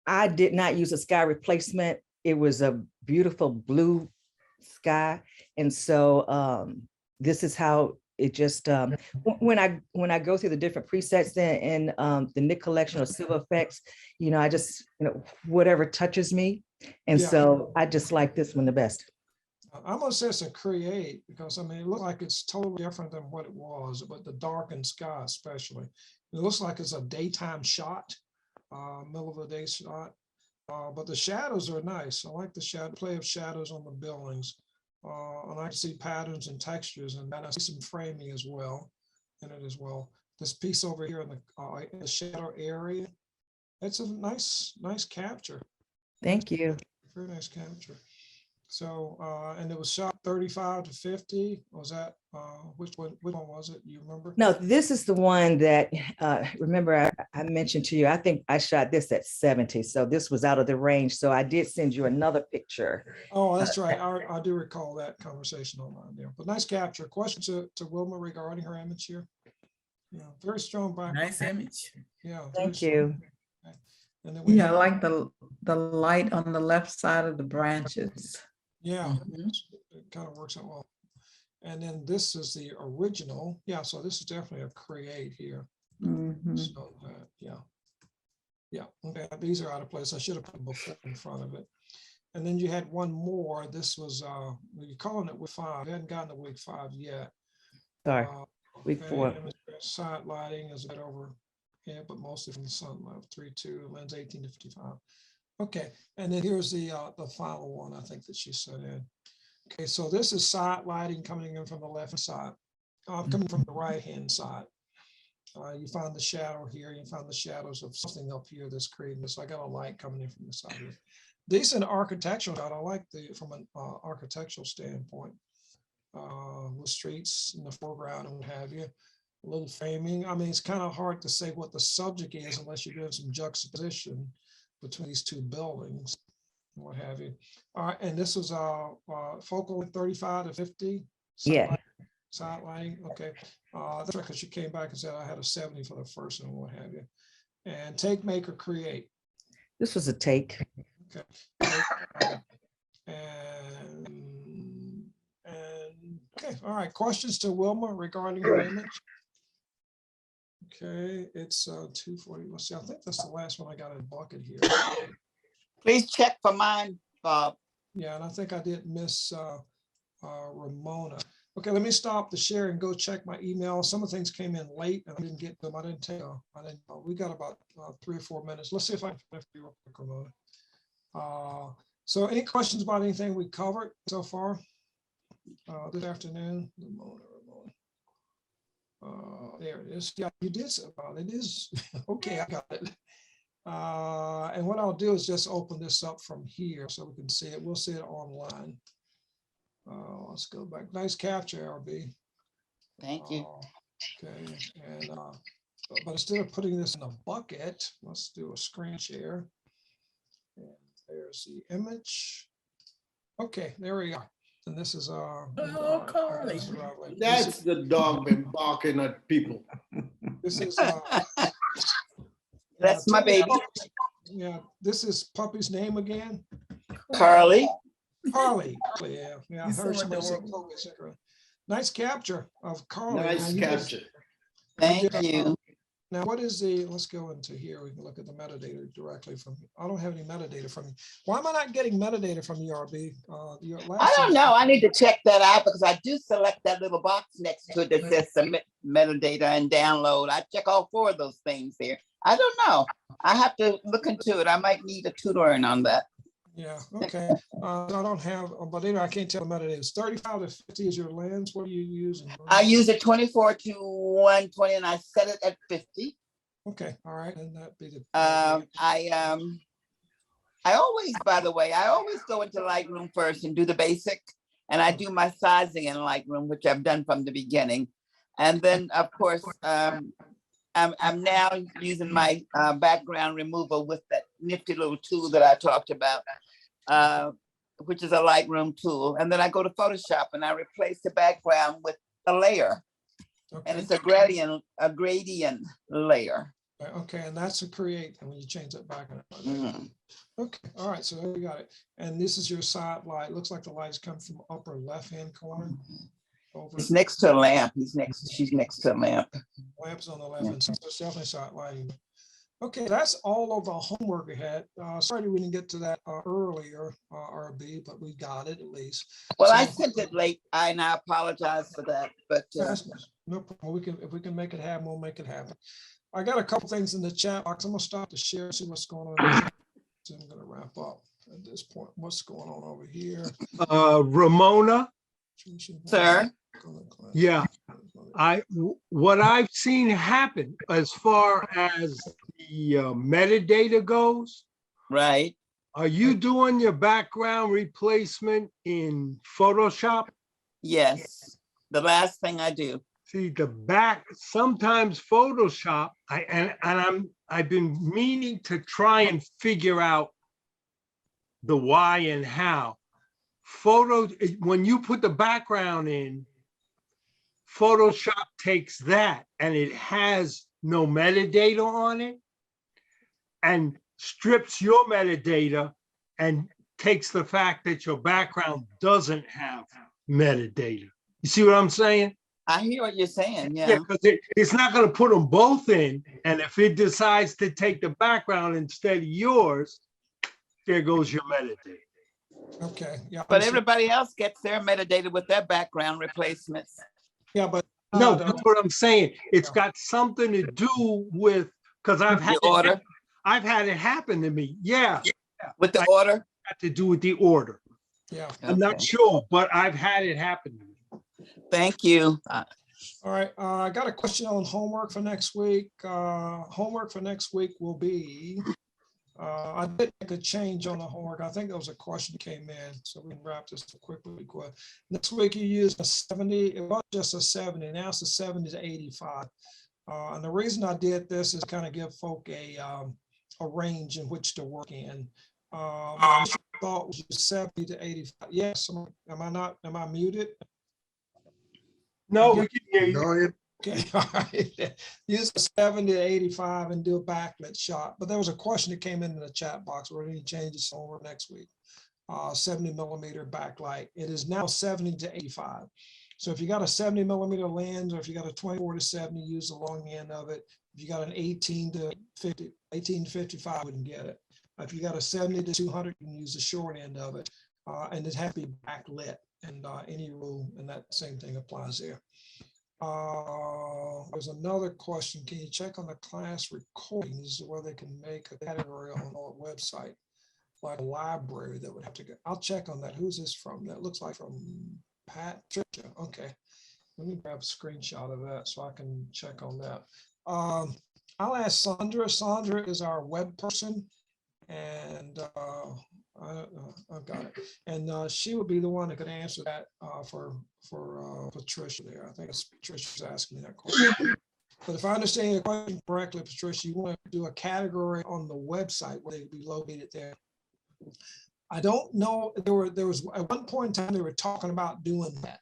I did not use a sky replacement. It was a beautiful blue sky. And so this is how it just, when I go through the different presets in the Nick collection of silver effects, I just, whatever touches me. And Yeah. so I just like this one the best. I'm gonna say it's a create, because I mean, it looks like it's totally different than what it was, but the darkened sky especially. It looks like it's a daytime shot, middle of the day shot. But the shadows are nice. I like the shadow play of shadows on the buildings. And I can see patterns and textures, and then I see some framing as well in it as well. This piece over here in the shadow area, it's a nice capture. Thank you. Very nice capture. So, and it was shot 35 to 50. Was that, which one was it? You remember? No, this is the one that, remember I mentioned to you, I think I shot this at 70. So this was out of the range. So I did send you another picture. Oh, that's right. I do recall that conversation online there. But nice capture. Question to Wilma regarding her image here. Yeah, very strong background. Nice image. Yeah. Thank you. Okay. And then we Yeah, I have, like the light on the left side of the branches. yeah, it kind of works out well. And then this is the original. Yeah, so this is definitely a create here. Mhm. So yeah. Okay, these are out of place. I should have put before in front of it. And then you had one more. This was you're calling it week 5. We hadn't gotten to week 5 yet. Sorry, week 4. Side lighting is a bit over here, but mostly from the sun left. 3.2 lens 18 to 55. Okay, and then here's the final one I think that she sent in. Okay, so this is side lighting coming in from the left side, coming from the right hand side. You find the shadow here. You find the shadows of something up here that's creating this. I got a light coming in from the side here. Decent architectural shot. I like from an architectural standpoint. With streets in the foreground and what have you. A little framing. I mean, it's kind of hard to say what the subject is unless you're doing some juxtaposition between these two buildings, and what have you. All right, and this was focal 35 to 50. Yeah. Side lighting. Okay, that's right, because she came back and said I had a 70 for the first one, what have you. And take, make, or create. This was a take. Okay. Okay, all right. Questions to Wilma regarding her image? Okay, it's 2:40. Let's see. I think that's the last one I got in a bucket here. Please check for mine, Bob. Yeah, and I think I did miss Ramona. Okay, let me stop the share and go check my email. Some of the things came in late and I didn't get them. I didn't take. We got about 3 or 4 minutes. Let's see if I can finish real quick, Ramona. So, any questions about anything we covered so far this afternoon? Ramona. There it is. Yeah, you did. It is. Okay, I got it. And what I'll do is just open this up from here so we can see it. We'll see it online. Let's go back. Nice capture, RB. Thank you. Okay, and but instead of putting this in a bucket, let's do a screen share. And there's the image. Okay, there we are. And this is Carly. That's the dog been barking at people. This is that's my baby. Yeah, this is puppy's name again. Carly. Carly. Yeah. I heard somebody say Chloe. Nice capture of Carly. Nice capture. Thank you. Now, what is the, let's go into here. We can look at the metadata directly from, I don't have any metadata from you. Why am I not getting metadata from you, RB? I don't know. I need to check that out because I do select that little box next to it that says submit metadata and download. I check all 4 of those things there. I don't know. I have to look into it. I might need a tutoring on that. Yeah, okay. I don't have, but anyway, I can't tell the metadata. It's 35 to 50 is your lens. What are you using? I use a 24 to 120 and I set it at 50. Okay, all right. And that'd be the I always, by the way, I always go into Lightroom first and do the basic. And I do my sizing in Lightroom, which I've done from the beginning. And then, of course, I'm now using my background removal with that nifty little tool that I talked about, which is a Lightroom tool. And then I go to Photoshop and I replace the background with a layer. Okay. And it's a gradient layer. Okay, and that's a create, and when you change that back. Okay, all right, so there we got it. And this is your side light. Looks like the lights come from upper left-hand corner. Over. It's next to a lamp. She's next to a lamp. Lamps on the left hand side, so it's definitely side lighting. Okay, that's all of the homework we had. Sorry we didn't get to that earlier, RB, but we got it at least. Well, so, I sent it late, and I apologize for that. But no problem. If we can make it happen, we'll make it happen. I got a couple things in the chat box. I'm gonna start to share, see what's going on. So I'm gonna wrap up at this point. What's going on over here? Ramona. Sir. Yeah, what I've seen happen as far as the metadata goes. Right. Are you doing your background replacement in Photoshop? Yes, the last thing I do. See sometimes Photoshop, I've been meaning to try and figure out the why and how. When you put the background in, Photoshop takes that and it has no metadata on it and strips your metadata and takes the fact that your background doesn't have metadata. You see what I'm saying? I hear what you're saying, yeah. Because it's not going to put them both in. And if it decides to take the background instead of yours, there goes your metadata. Okay, yeah. But everybody else gets their metadata with their background replacements. Yeah, but no, that's what I'm saying. It's got something to do with, because I've had it happen to me. Yeah. With the order? Got to do with the order. Yeah. I'm not sure, but I've had it happen to me. Thank you. All right, I got a question on homework for next week. Homework for next week will be, I did make a change on the homework. I think there was a question that came in, so we can wrap this quickly. Next week you use a 70, it was just a 70, now it's a 70 to 85. And the reason I did this is kind of give folk a range in which to work in. My thought was 70 to 85. Yes, am I muted? No, we can hear you. Okay, all right. Use a 70 to 85 and do a backlit shot. But there was a question that came in the chat box. We're going to change this over next week. 70 millimeter backlight. It is now 70 to 85. So if you got a 70 millimeter lens, or if you got a 24 to 70, use the long end of it. If you got an 18 to 50, 18 to 55, wouldn't get it. If you got a 70 to 200, you can use the short end of it. And it has to be backlit. And any rule, and that same thing applies there. There's another question. Can you check on the class recordings where they can make a category on our website, like a library that would have to go? I'll check on that. Who's this from? That looks like from Patricia. Okay. Let me grab a screenshot of that so I can check on that. I'll ask Sandra. Sandra is our web person. And I've got it. And she would be the one that could answer that for Patricia there. I think it's Patricia's asking me that question. But if I understand your question correctly, Patricia, you want to do a category on the website where they'd be located there. I don't know. There was at one point in time they were talking about doing that,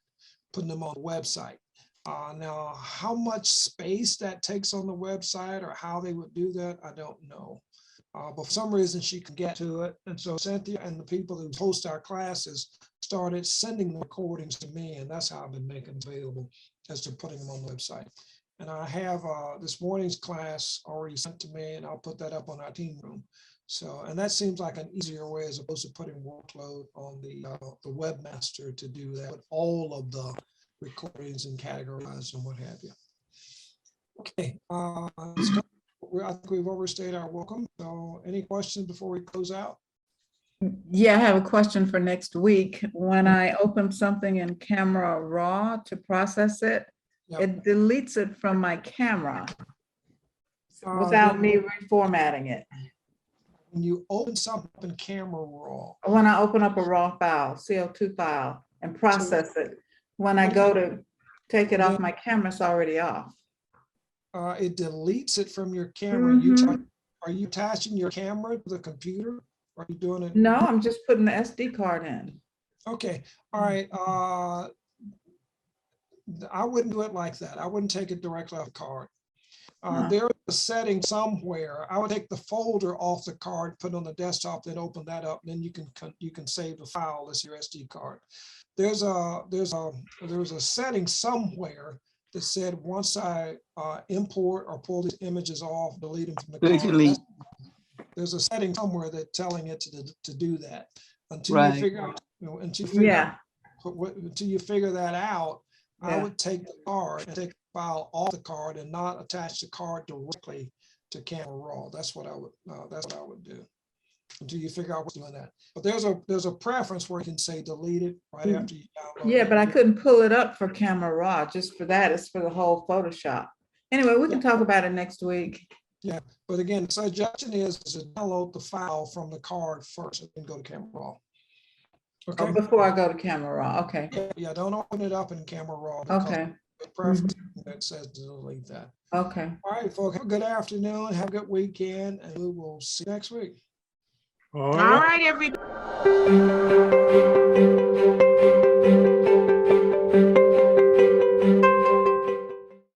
putting them on the website. Now, how much space that takes on the website or how they would do that, I don't know. But for some reason she can get to it. And so Cynthia and the people who host our classes started sending the recordings to me, and that's how I've been making them available as to putting them on the website. And I have this morning's class already sent to me, and I'll put that up on our team room. So, and that seems like an easier way as opposed to putting workload on the webmaster to do that with all of the recordings and categorized and what have you. Okay, I think we've overstayed our welcome. So any questions before we close out? Yeah, I have a question for next week. When I open something in Camera Raw to process it, it deletes it from my camera without me reformatting it. When you open something in Camera Raw. When I open up a raw file, CO2 file, and process it, when I go to take it off my camera, it's already off. It deletes it from your camera. Are you attaching your camera to the computer? Or are you doing it? No, I'm just putting the SD card in. Okay, all right. I wouldn't do it like that. I wouldn't take it directly off the card. There's a setting somewhere. I would take the folder off the card, put it on the desktop, then open that up, and then you can save the file as your SD card. There's a setting somewhere that said once I import or pull these images off, delete them from the card. There's a setting somewhere that's telling it to do that. Until you figure out, until you figure that out, I would take the card and take the file off the card and not attach the card directly to Camera Raw. That's what I would do until you figure out what's doing that. But there's a preference where you can say delete it right after you download. Yeah, but I couldn't pull it up for Camera Raw. Just for that, it's for the whole Photoshop. Anyway, we can talk about it next week. Yeah, but again, the suggestion is to download the file from the card first and then go to Camera Raw. Okay. Oh, before I go to Camera Raw, okay. Yeah, don't open it up in Camera Raw. Okay. The preference that says to delete that. Okay. All right, folks, have a good afternoon, have a good weekend, and we will see you next week. All right, everybody.